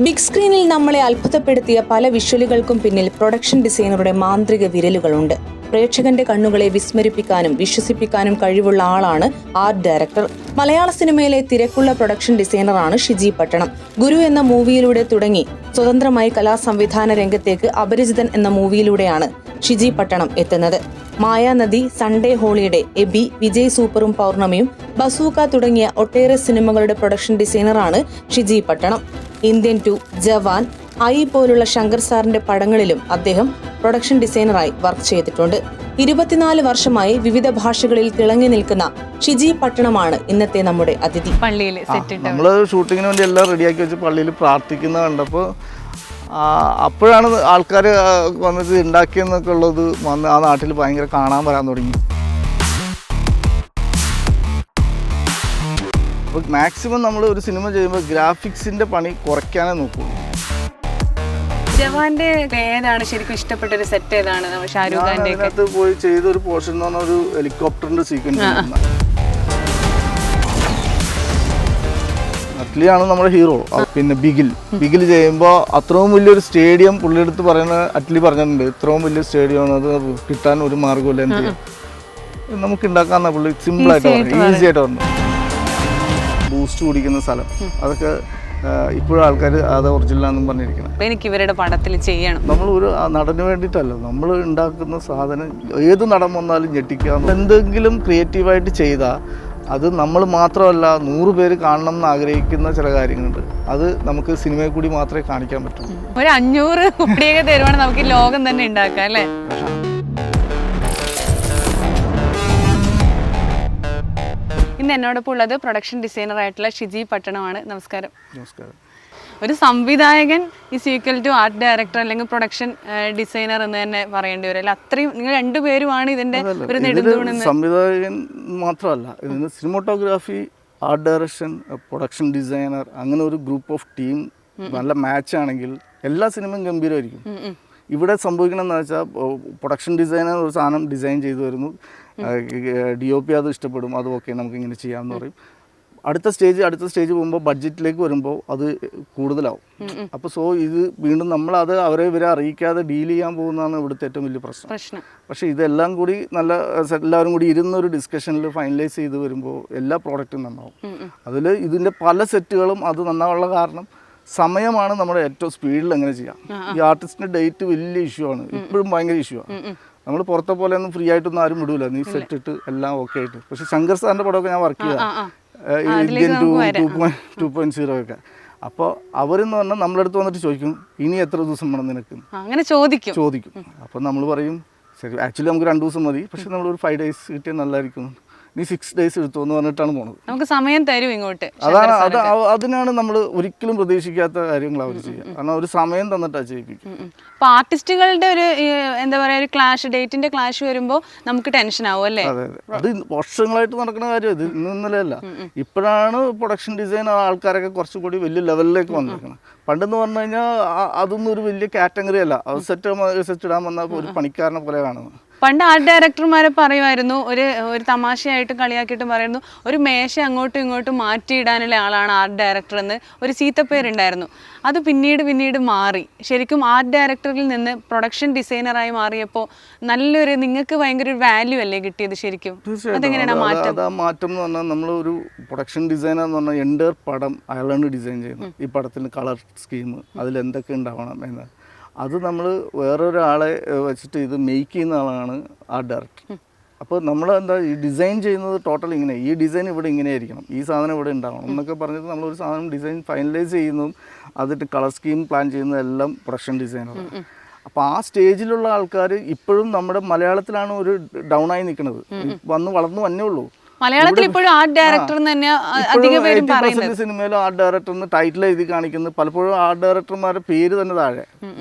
Big സ്ക്രീനിൽ നമ്മളെ അത്ഭുതപ്പെടുത്തിയ പല വിഷ്വലുകൾക്കും പിന്നിൽ പ്രൊഡക്ഷൻ ഡിസൈനറുടെ മാന്ത്രിക വിരലുകളുണ്ട്. പ്രേക്ഷകന്റെ കണ്ണുകളെ വിസ്മരിപ്പിക്കാനും വിശ്വസിപ്പിക്കാനും കഴിവുള്ള ആളാണ് ആർട്ട് ഡയറക്ടർ. മലയാള സിനിമയിലെ തിരക്കുള്ള പ്രൊഡക്ഷൻ ഡിസൈനറാണ് ഷിജി പട്ടണം. ഗുരു എന്ന മൂവിയിലൂടെ തുടങ്ങി സ്വതന്ത്രമായി കലാസംവിധാന രംഗത്തേക്ക് അപരിചിതൻ എന്ന മൂവിയിലൂടെയാണ് ഷിജി പട്ടണം എത്തുന്നത്. മായാനദി, സൺഡേ ഹോളിഡേ, എബി, വിജയ് സൂപ്പറും പൗർണമിയും, ബസൂക്ക തുടങ്ങിയ ഒട്ടേറെ സിനിമകളുടെ പ്രൊഡക്ഷൻ ഡിസൈനറാണ് ഷിജി പട്ടണം. ഇന്ത്യൻ 2, ജവാൻ, ഐ പോലുള്ള ശങ്കർ സാറിന്റെ പടങ്ങളിലും അദ്ദേഹം പ്രൊഡക്ഷൻ ഡിസൈനറായി വർക്ക് ചെയ്തിട്ടുണ്ട്. 24 വർഷമായി വിവിധ ഭാഷകളിൽ തിളങ്ങി നിൽക്കുന്ന ഷിജി പട്ടണമാണ് ഇന്നത്തെ നമ്മുടെ അതിഥി. പള്ളിയിൽ നമ്മള് ഷൂട്ടിങ്ങിന് വേണ്ടി എല്ലാം റെഡിയാക്കി വെച്ച് പള്ളിയിൽ പ്രാർത്ഥിക്കുന്ന കണ്ടപ്പോൾ അപ്പോഴാണ് ആൾക്കാർ വന്നിട്ട് ഉണ്ടാക്കിയെന്നൊക്കെ ഉള്ളത് വന്ന് ആ നാട്ടിൽ ഭയങ്കര കാണാൻ വരാൻ തുടങ്ങി. അപ്പോൾ മാക്സിമം നമ്മൾ ഒരു സിനിമ ചെയ്യുമ്പോൾ ഗ്രാഫിക്സിന്റെ പണി കുറയ്ക്കാനേ നോക്കുള്ളൂ. ജവാന്റെ ഏതാണ് ശരിക്കും ഇഷ്ടപ്പെട്ട ഒരു സെറ്റ്? ഏതാണ് ഷാരൂഖ് ഖാന്റെ? അതിനകത്ത് പോയി ചെയ്ത ഒരു പോർഷൻ എന്ന് പറഞ്ഞാൽ ഒരു ഹെലികോപ്റ്ററിന്റെ സീക്വൻസ്. അറ്റ്ലിയാണ് നമ്മുടെ ഹീറോ. പിന്നെ ബിഗിൽ ചെയ്യുമ്പോൾ അത്രയും വലിയൊരു സ്റ്റേഡിയം പുള്ളിയെടുത്ത് പറയുന്ന അറ്റ്ലി പറഞ്ഞിട്ടുണ്ട്, ഇത്രയും വലിയ സ്റ്റേഡിയം അത് കിട്ടാൻ ഒരു മാർഗ്ഗമില്ല, എന്ത് നമുക്ക് ഉണ്ടാക്കാന്ന പുള്ളി സിമ്പിളായിട്ട് പറഞ്ഞു, ഈസി ആയിട്ട് പറഞ്ഞു. ബൂസ്റ്റ് കുടിക്കുന്ന സ്ഥലം അതൊക്കെ ഇപ്പോഴും ആൾക്കാർ അത് ഒറിജിനലാണെന്നും പറഞ്ഞിരിക്കണം. എനിക്ക് ഇവരുടെ പടത്തിൽ ചെയ്യണം. നമ്മൾ ഒരു നടന് വേണ്ടിയിട്ടല്ല, നമ്മൾ ഉണ്ടാക്കുന്ന സാധനം ഏത് നടൻ വന്നാലും ഞെട്ടിക്കുക. എന്തെങ്കിലും ക്രിയേറ്റീവായിട്ട് ചെയ്താൽ അത് നമ്മൾ മാത്രമല്ല 100 പേര് കാണണം എന്ന് ആഗ്രഹിക്കുന്ന ചില കാര്യങ്ങളുണ്ട്. അത് നമുക്ക് സിനിമയിൽ കൂടി മാത്രമേ കാണിക്കാൻ പറ്റൂ. ഒരു 500 കോടിയൊക്കെ തരുവാണെങ്കിൽ നമുക്ക് ലോകം തന്നെ ഉണ്ടാക്കാം അല്ലേ? ഇന്ന് എന്നോടൊപ്പം ഉള്ളത് പ്രൊഡക്ഷൻ ഡിസൈനർ ആയിട്ടുള്ള ഷിജി പട്ടണമാണ്. നമസ്കാരം. നമസ്കാരം. ഒരു സംവിധായകൻ is equal to art director അല്ലെങ്കിൽ പ്രൊഡക്ഷൻ ഡിസൈനർ എന്ന് തന്നെ പറയേണ്ടി വരും അല്ല? അത്രയും നിങ്ങൾ രണ്ടുപേരുമാണ് ഇതിന്റെ ഒരു നെടുന്തൂണെന്ന്. സംവിധായകൻ മാത്രമല്ല, ഇതിന് cinematography, art direction, production designer, അങ്ങനെ ഒരു ഗ്രൂപ്പ് ഓഫ് ടീം നല്ല മാച്ച് ആണെങ്കിൽ എല്ലാ സിനിമയും ഗംഭീരമായിരിക്കും. ഇവിടെ സംഭവിക്കണമെന്ന് വെച്ചാൽ പ്രൊഡക്ഷൻ ഡിസൈനർ ഒരു സാധനം ഡിസൈൻ ചെയ്തു വരുന്നു, DOP അത് ഇഷ്ടപ്പെടും, അത് ഓക്കെ നമുക്ക് ഇങ്ങനെ ചെയ്യാമെന്ന് പറയും. അടുത്ത സ്റ്റേജ് പോകുമ്പോൾ ബഡ്ജറ്റിലേക്ക് വരുമ്പോൾ അത് കൂടുതലാവും. അപ്പോൾ ഇത് വീണ്ടും നമ്മളത് ഇവരെ അറിയിക്കാതെ ഡീൽ ചെയ്യാൻ പോകുന്നതാണ് ഇവിടുത്തെ ഏറ്റവും വലിയ പ്രശ്നം. പക്ഷേ ഇതെല്ലാം കൂടി എല്ലാവരും കൂടി ഇരുന്നൊരു ഡിസ്കഷനിൽ ഫൈനലൈസ് ചെയ്ത് വരുമ്പോൾ എല്ലാ പ്രോഡക്റ്റും നന്നാവും. അതിൽ ഇതിൻ്റെ പല സെറ്റുകളും അത് നന്നാവാനുള്ള കാരണം സമയമാണ്. നമ്മുടെ ഏറ്റവും സ്പീഡിൽ എങ്ങനെ ചെയ്യാം. ഈ ആർട്ടിസ്റ്റിൻ്റെ ഡേറ്റ് വലിയ ഇഷ്യൂ ആണ്, ഇപ്പോഴും ഭയങ്കര ഇഷ്യൂ ആണ്. നമ്മൾ പുറത്തെ പോലെ ഒന്നും ഫ്രീ ആയിട്ടൊന്നും ആരും വിടൂല, നീ സെറ്റ് ഇട്ട് എല്ലാം ഓക്കെ ആയിട്ട്. പക്ഷെ ശങ്കർ സാറിൻ്റെ പടമൊക്കെ ഞാൻ വർക്ക് ചെയ്ത ഇന്ത്യൻ 2.0 ഒക്കെ. അപ്പോൾ അവരെന്ന് പറഞ്ഞാൽ നമ്മളടുത്ത് വന്നിട്ട് ചോദിക്കും, ഇനി എത്ര ദിവസം വേണം നിനക്ക്, അങ്ങനെ ചോദിക്കും. അപ്പോൾ നമ്മൾ പറയും ശരി, ആക്ച്വലി നമുക്ക് 2 ദിവസം മതി, പക്ഷെ നമ്മളൊരു 5 days കിട്ടിയാൽ നല്ലതായിരിക്കും, നീ 6 days എടുത്തു എന്ന് പറഞ്ഞിട്ടാണ് പോണത്. നമുക്ക് സമയം തരും ഇങ്ങോട്ട്. അതിനാണ് നമ്മൾ ഒരിക്കലും പ്രതീക്ഷിക്കാത്ത കാര്യങ്ങൾ അവർ ചെയ്യുക. കാരണം ഒരു സമയം തന്നിട്ടാണ് ചെയ്യിപ്പിക്കും. അപ്പോൾ ആർട്ടിസ്റ്റുകളുടെ ഒരു എന്താ പറയുക, ഒരു ക്ലാഷ്, ഡേറ്റിന്റെ ക്ലാഷ് വരുമ്പോൾ നമുക്ക് ടെൻഷൻ ആവും അല്ലേ? അതെ, അത് വർഷങ്ങളായിട്ട് നടക്കുന്ന കാര്യം. ഇത് ഇന്നലെയല്ല, ഇപ്പോഴാണ് പ്രൊഡക്ഷൻ ഡിസൈനർ ആൾക്കാരൊക്കെ കുറച്ചുകൂടി വലിയ ലെവലിലേക്ക് വന്നിരിക്കുന്നത്. പണ്ടെന്ന് പറഞ്ഞു കഴിഞ്ഞാൽ അതൊന്നും ഒരു വലിയ കാറ്റഗറി അല്ല. അത് സെറ്റ് ഇടാൻ വന്നാൽ ഒരു പണിക്കാരനെ പോലെ കാണുന്നത്. പണ്ട് ആർട്ട് ഡയറക്ടർമാരെ പറയുമായിരുന്നു, ഒരു തമാശയായിട്ട് കളിയാക്കിയിട്ട് പറയുന്നു, ഒരു മേശ അങ്ങോട്ടും ഇങ്ങോട്ടും മാറ്റിയിടാനുള്ള ആളാണ് ആർട്ട് ഡയറക്ടർ എന്ന് ഒരു ചീത്തപ്പേരുണ്ടായിരുന്നു. അത് പിന്നീട് മാറി. ശരിക്കും ആർട്ട് ഡയറക്ടറിൽ നിന്ന് പ്രൊഡക്ഷൻ ഡിസൈനറായി മാറിയപ്പോൾ നല്ലൊരു, നിങ്ങൾക്ക് ഭയങ്കര ഒരു വാല്യൂ അല്ലേ കിട്ടിയത് ശരിക്കും? അതെങ്ങനെയാണ് മാറ്റം? ആ മാറ്റം എന്ന് പറഞ്ഞാൽ നമ്മളൊരു പ്രൊഡക്ഷൻ ഡിസൈനർ എന്ന് പറഞ്ഞാൽ എൻ്റർ പടം അയാളാണ് ഡിസൈൻ ചെയ്യുന്നത്. ഈ പടത്തിന് കളർ സ്കീം, അതിലെന്തൊക്കെ ഉണ്ടാവണം എന്ന് അത് നമ്മൾ വേറൊരാളെ വെച്ചിട്ട് ഇത് മേക്ക് ചെയ്യുന്ന ആളാണ് ആർട്ട് ഡയറക്ടർ. അപ്പോൾ നമ്മൾ എന്താ ഈ ഡിസൈൻ ചെയ്യുന്നത് ടോട്ടൽ ഇങ്ങനെ, ഈ ഡിസൈൻ ഇവിടെ ഇങ്ങനെ ആയിരിക്കണം, ഈ സാധനം ഇവിടെ ഉണ്ടാവണം എന്നൊക്കെ പറഞ്ഞിട്ട് നമ്മളൊരു സാധനം ഡിസൈൻ ഫൈനലൈസ് ചെയ്യുന്നതും അതിട്ട് കളർ സ്കീം പ്ലാൻ ചെയ്യുന്നതെല്ലാം പ്രൊഡക്ഷൻ ഡിസൈനറാണ്. അപ്പോൾ ആ സ്റ്റേജിലുള്ള ആൾക്കാർ ഇപ്പോഴും നമ്മുടെ മലയാളത്തിലാണ് ഒരു ഡൗൺ ആയി നിൽക്കുന്നത്, വളർന്നു വന്നേ ഉള്ളൂ. മലയാളത്തിൽ ഇപ്പോഴും ആർട്ട് ഡയറക്ടർ തന്നെ അധികം പേരും പറയുന്നത്. സിനിമയിൽ ആർട്ട് ഡയറക്ടർ ടൈറ്റിൽ എഴുതി കാണിക്കുന്നത് പലപ്പോഴും ആർട്ട് ഡയറക്ടർമാരുടെ പേര് തന്നെ താഴെ.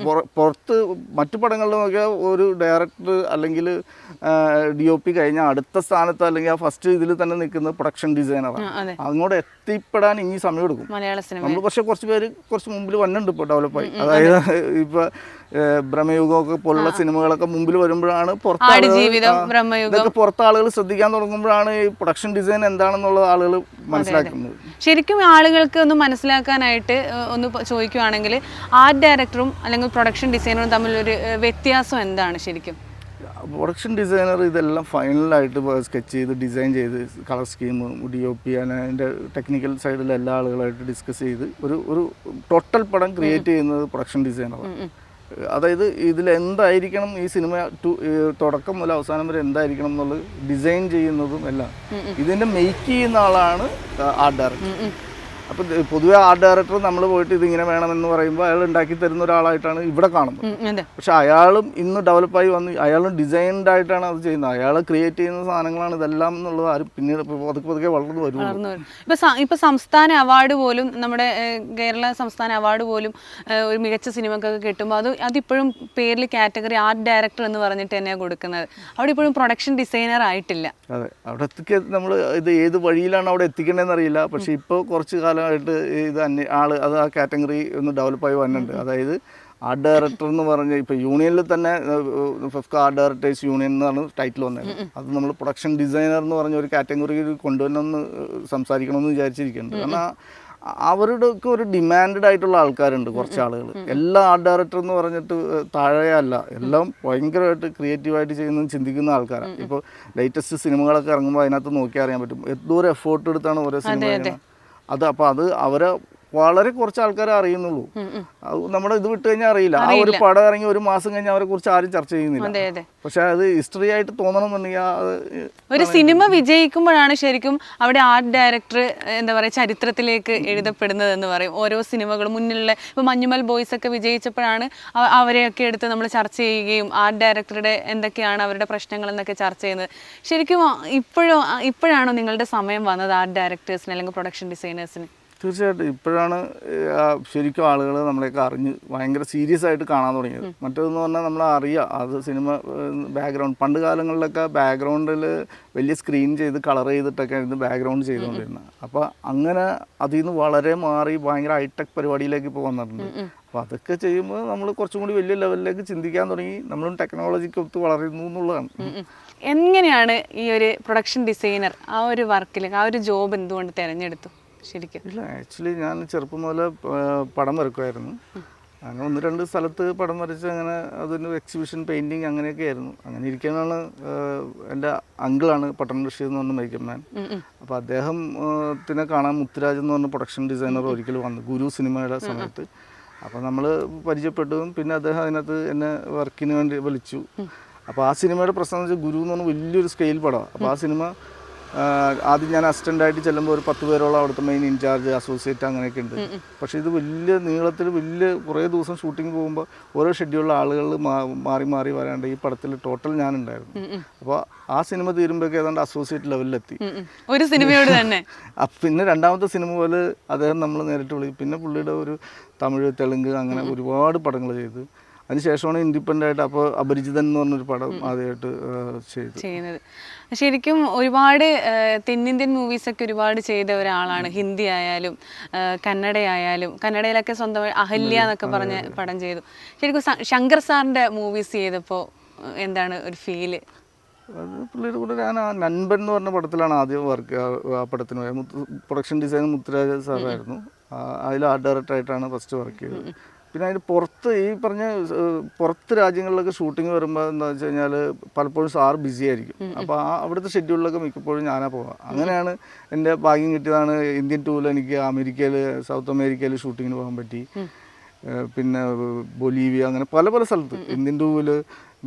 പുറത്ത് മറ്റു പടങ്ങളിൽ നോക്കിയാൽ ഒരു ഡയറക്ടർ അല്ലെങ്കിൽ DOP കഴിഞ്ഞാൽ അടുത്ത സ്ഥാനത്ത് അല്ലെങ്കിൽ ആ ഫസ്റ്റ് ഇതിൽ തന്നെ നിൽക്കുന്നത് പ്രൊഡക്ഷൻ ഡിസൈനറാണ്. അങ്ങോട്ട് എത്തിപ്പെടാൻ ഇനി സമയം എടുക്കും മലയാള സിനിമ. നമ്മൾ പക്ഷേ കുറച്ച് പേര് കുറച്ച് മുമ്പിൽ വന്നിട്ടുണ്ട് ഇപ്പോൾ ഡെവലപ്പായി. അതായത് ഇപ്പോൾ ബ്രഹ്മയുഗമൊക്കെ പോലുള്ള സിനിമകളൊക്കെ മുമ്പിൽ വരുമ്പോഴാണ് പുറത്താളുകൾ ശ്രദ്ധിക്കാൻ തുടങ്ങുമ്പോഴാണ് ഈ പ്രൊഡക്ഷൻ ഡിസൈൻ എന്താണെന്നുള്ളത് ആളുകൾ മനസ്സിലാക്കുന്നത്. ശരിക്കും ആളുകൾക്ക് ഒന്ന് മനസ്സിലാക്കാനായിട്ട് ഒന്ന് ചോദിക്കുവാണെങ്കിൽ ആർട്ട് ഡയറക്ടറും അല്ലെങ്കിൽ പ്രൊഡക്ഷൻ ഡിസൈനറും തമ്മിലൊരു വ്യത്യാസം എന്താണ് ശരിക്കും? പ്രൊഡക്ഷൻ ഡിസൈനർ ഇതെല്ലാം ഫൈനലായിട്ട് സ്കെച്ച് ചെയ്ത് ഡിസൈൻ ചെയ്ത് കളർ സ്കീം DOP അതിൻ്റെ ടെക്നിക്കൽ സൈഡിൽ എല്ലാ ആളുകളായിട്ട് ഡിസ്കസ് ചെയ്ത് ഒരു ടോട്ടൽ പടം ക്രിയേറ്റ് ചെയ്യുന്നത് പ്രൊഡക്ഷൻ ഡിസൈനറാണ്. അതായത് ഇതിൽ എന്തായിരിക്കണം ഈ സിനിമ തുടക്കം മുതൽ അവസാനം വരെ എന്തായിരിക്കണം എന്നുള്ളത് ഡിസൈൻ ചെയ്യുന്നതും എല്ലാം ഇതിൻ്റെ മെയ്ക്ക് ചെയ്യുന്ന ആളാണ് ആർട്ട് ഡയറക്ടർ. അപ്പം പൊതുവെ ആർട്ട് ഡയറക്ടർ നമ്മൾ പോയിട്ട് ഇതിങ്ങനെ വേണമെന്ന് പറയുമ്പോൾ അയാൾ ഉണ്ടാക്കി തരുന്ന ഒരാളായിട്ടാണ് ഇവിടെ കാണുന്നത്. പക്ഷെ അയാളും ഇന്ന് ഡെവലപ്പായി വന്ന് അയാളും ഡിസൈൻഡ് ആയിട്ടാണ് അത് ചെയ്യുന്നത്. അയാൾ ക്രിയേറ്റ് ചെയ്യുന്ന സാധനങ്ങളാണ് ഇതെല്ലാം എന്നുള്ളത് ആരും പിന്നീട് പതുക്കെ വളർന്നു വരുന്നു. ഇപ്പൊ സംസ്ഥാന അവാർഡ് പോലും നമ്മുടെ കേരള സംസ്ഥാന അവാർഡ് പോലും ഒരു മികച്ച സിനിമക്കൊക്കെ കിട്ടുമ്പോൾ അതിപ്പോഴും പേരിൽ കാറ്റഗറി ആർട്ട് ഡയറക്ടർ എന്ന് പറഞ്ഞിട്ട് തന്നെയാണ് കൊടുക്കുന്നത്. അവിടെ ഇപ്പോഴും പ്രൊഡക്ഷൻ ഡിസൈനർ ആയിട്ടില്ല. അതെ, അവിടെ നമ്മൾ ഇത് ഏത് വഴിയിലാണ് അവിടെ എത്തിക്കേണ്ടതെന്ന് അറിയില്ല. പക്ഷെ ഇപ്പോൾ കുറച്ച് കാലമായിട്ട് ഇത് അത് ആ കാറ്റഗറി ഒന്ന് ഡെവലപ്പായി വന്നിട്ടുണ്ട്. അതായത് ആർട്ട് ഡയറക്ടർ എന്ന് പറഞ്ഞാൽ ഇപ്പോൾ യൂണിയനിൽ തന്നെ ഫെഫ്ക ആർട്ട് ഡയറക്ടേഴ്സ് യൂണിയൻ എന്ന് പറഞ്ഞ ടൈറ്റിൽ വന്നത്. അത് നമ്മൾ പ്രൊഡക്ഷൻ ഡിസൈനർ എന്ന് പറഞ്ഞ ഒരു കാറ്റഗറി കൊണ്ടുവരണമെന്ന് സംസാരിക്കണമെന്ന് വിചാരിച്ചിരിക്കുന്നുണ്ട്. കാരണം അവരുടെ ഒക്കെ ഒരു ഡിമാൻഡഡ് ആയിട്ടുള്ള ആൾക്കാരുണ്ട് കുറച്ച് ആളുകൾ. എല്ലാ ആർട്ട് ഡയറക്ടർ എന്ന് പറഞ്ഞിട്ട് താഴെയല്ല, എല്ലാം ഭയങ്കരമായിട്ട് ക്രിയേറ്റീവായിട്ട് ചെയ്യുന്നതും ചിന്തിക്കുന്ന ആൾക്കാരാണ്. ഇപ്പോൾ ലേറ്റസ്റ്റ് സിനിമകളൊക്കെ ഇറങ്ങുമ്പോൾ അതിനകത്ത് നോക്കിയാൽ അറിയാൻ പറ്റും എന്തോരം എഫേർട്ട് എടുത്താണ് ഓരോ സിനിമ ചെയ്യുന്നത്. അപ്പോൾ അത് അവരെ വളരെ കുറച്ച് ആൾക്കാരെ അറിയുന്നുള്ളൂ. നമ്മുടെ ഇത് വിട്ട് കഴിഞ്ഞാൽ അറിയില്ല. ആ ഒരു പടം ഇറങ്ങി ഒരു മാസം കഴിഞ്ഞാൽ അവരെ കുറിച്ച് ആരും ചർച്ച ചെയ്യുന്നില്ല. പക്ഷെ അത് ഹിസ്റ്ററി ആയിട്ട് തോന്നണമെന്നുണ്ടെങ്കിൽ ഒരു സിനിമ വിജയിക്കുമ്പോഴാണ് ശരിക്കും അവിടെ ആർട്ട് ഡയറക്ടർ എന്താ പറയുക ചരിത്രത്തിലേക്ക് എഴുതപ്പെടുന്നത് എന്ന് പറയും. ഓരോ സിനിമകളും മുന്നിലുള്ള ഇപ്പോൾ മഞ്ഞുമൽ ബോയ്സ് ഒക്കെ വിജയിച്ചപ്പോഴാണ് അവരെയൊക്കെ എടുത്ത് നമ്മൾ ചർച്ച ചെയ്യുകയും ആർട്ട് ഡയറക്ടറുടെ എന്തൊക്കെയാണ് അവരുടെ പ്രശ്നങ്ങൾ എന്നൊക്കെ ചർച്ച ചെയ്യുന്നത്. ശരിക്കും ഇപ്പോഴാണോ നിങ്ങളുടെ സമയം വന്നത് ആർട്ട് ഡയറക്ടേഴ്സിന് അല്ലെങ്കിൽ പ്രൊഡക്ഷൻ ഡിസൈനേഴ്സിന്? തീർച്ചയായിട്ടും ഇപ്പോഴാണ് ശരിക്കും ആളുകൾ നമ്മളെയൊക്കെ അറിഞ്ഞ് ഭയങ്കര സീരിയസ് ആയിട്ട് കാണാൻ തുടങ്ങിയത്. മറ്റേതെന്ന് പറഞ്ഞാൽ നമ്മൾ അറിയാം അത് സിനിമ ബാക്ക്ഗ്രൗണ്ട് പണ്ട് കാലങ്ങളിലൊക്കെ ബാക്ക്ഗ്രൗണ്ടിൽ വലിയ സ്ക്രീൻ ചെയ്ത് കളർ ചെയ്തിട്ടൊക്കെ ആയിരുന്നു ബാക്ക്ഗ്രൗണ്ട് ചെയ്തുകൊണ്ടിരുന്നത്. അപ്പോൾ അങ്ങനെ അതിൽ നിന്ന് വളരെ മാറി ഭയങ്കര ഹൈടെക് പരിപാടിയിലേക്ക് ഇപ്പോൾ വന്നിട്ടുണ്ട്. അപ്പോൾ അതൊക്കെ ചെയ്യുമ്പോൾ നമ്മൾ കുറച്ചും കൂടി വലിയ ലെവലിലേക്ക് ചിന്തിക്കാൻ തുടങ്ങി. നമ്മളും ടെക്നോളജിക്ക് ഒത്ത് വളരുന്നു എന്നുള്ളതാണ്. എങ്ങനെയാണ് ഈ ഒരു പ്രൊഡക്ഷൻ ഡിസൈനർ ആ ഒരു വർക്കിലേക്ക് ആ ഒരു ജോബ് എന്തുകൊണ്ട് തിരഞ്ഞെടുത്തു ശരിക്കും? ഇല്ല, ആക്ച്വലി ഞാൻ ചെറുപ്പം മുതൽ പടം വരക്കുമായിരുന്നു. അങ്ങനെ 1-2 സ്ഥലത്ത് പടം വരച്ച് അങ്ങനെ അതൊരു എക്സിബിഷൻ പെയിൻറ്റിങ് അങ്ങനെയൊക്കെ ആയിരുന്നു. അങ്ങനെ ഇരിക്കാനാണ് എൻ്റെ അങ്കിളാണ് പട്ടൺ റഷീദ് എന്ന് പറഞ്ഞ മേക്കപ്പ് മാൻ. അപ്പോൾ അദ്ദേഹത്തിനെ കാണാൻ മുത്തുരാജ് എന്ന് പറഞ്ഞ പ്രൊഡക്ഷൻ ഡിസൈനർ ഒരിക്കൽ വന്നു ഗുരു സിനിമയുടെ സമയത്ത്. അപ്പോൾ നമ്മൾ പരിചയപ്പെട്ടതും പിന്നെ അദ്ദേഹം അതിനകത്ത് എന്നെ വർക്കിന് വേണ്ടി വിളിച്ചു. അപ്പോൾ ആ സിനിമയുടെ പ്രശ്നം എന്ന് വെച്ചാൽ ഗുരു എന്ന് പറഞ്ഞാൽ വലിയൊരു സ്കെയിൽ പടമാണ്. അപ്പോൾ ആ സിനിമ ആദ്യം ഞാൻ അസിസ്റ്റൻ്റായിട്ട് ചെല്ലുമ്പോൾ ഒരു 10 പേരോളം അവിടുത്തെ മെയിൻ ഇൻചാർജ് അസോസിയേറ്റ് അങ്ങനെയൊക്കെ ഉണ്ട്. പക്ഷേ ഇത് വലിയ നീളത്തിൽ വലിയ കുറേ ദിവസം ഷൂട്ടിങ് പോകുമ്പോൾ ഓരോ ഷെഡ്യൂളിൽ ആളുകൾ മാറി മാറി വരാണ്ട് ഈ പടത്തിൽ ടോട്ടൽ ഞാനുണ്ടായിരുന്നു. അപ്പോൾ ആ സിനിമ തീരുമ്പോഴേക്കും ഏതാണ്ട് അസോസിയേറ്റ് ലെവലിലെത്തി ഒരു സിനിമയോട് തന്നെ. പിന്നെ രണ്ടാമത്തെ സിനിമ പോലെ അദ്ദേഹം നമ്മൾ നേരിട്ട് വിളിക്കും. പിന്നെ പുള്ളിയുടെ ഒരു തമിഴ് തെലുങ്ക് അങ്ങനെ ഒരുപാട് പടങ്ങൾ ചെയ്തു. അതിനുശേഷമാണ് ഇൻഡിപെൻഡൻ്റ് ആയിട്ട് അപ്പോൾ അപരിചിതൻ എന്ന് പറഞ്ഞൊരു പടം ആദ്യമായിട്ട് ചെയ്യുന്നത്. ശരിക്കും ഒരുപാട് തെന്നിന്ത്യൻ മൂവീസൊക്കെ ഒരുപാട് ചെയ്ത ഒരാളാണ്. ഹിന്ദി ആയാലും കന്നഡയായാലും, കന്നഡയിലൊക്കെ സ്വന്തമായി അഹല്യ എന്നൊക്കെ പറഞ്ഞ പടം ചെയ്തു. ശരിക്കും ശങ്കർ സാറിൻ്റെ മൂവീസ് ചെയ്തപ്പോൾ എന്താണ് ഒരു ഫീല്? അത് പുള്ളിയുടെ കൂടെ ഞാൻ നൻപൻ എന്ന് പറഞ്ഞ പടത്തിലാണ് ആദ്യം വർക്ക് ആ പടത്തിന് പോയത്. പ്രൊഡക്ഷൻ ഡിസൈനർ മുത്തുരാജ് സാറായിരുന്നു. അതിൽ ആർട്ട് ഡയറക്ടറായിട്ടാണ് ഫസ്റ്റ് വർക്ക് ചെയ്തത്. പിന്നെ അതിന് പുറത്ത് ഈ പറഞ്ഞ പുറത്ത് രാജ്യങ്ങളിലൊക്കെ ഷൂട്ടിങ് വരുമ്പോൾ എന്താ വെച്ച് കഴിഞ്ഞാൽ പലപ്പോഴും സാർ ബിസി ആയിരിക്കും. അപ്പോൾ അവിടുത്തെ ഷെഡ്യൂളിലൊക്കെ മിക്കപ്പോഴും ഞാനാ പോവാം. അങ്ങനെയാണ് എൻ്റെ ഭാഗ്യം കിട്ടിയതാണ്. ഇന്ത്യൻ ടൂറിൽ എനിക്ക് അമേരിക്കയിൽ സൗത്ത് അമേരിക്കയിൽ ഷൂട്ടിങ്ങിന് പോകാൻ പറ്റി. പിന്നെ ബൊലീവിയ അങ്ങനെ പല പല സ്ഥലത്ത് ഇന്ത്യൻ ടൂവിൽ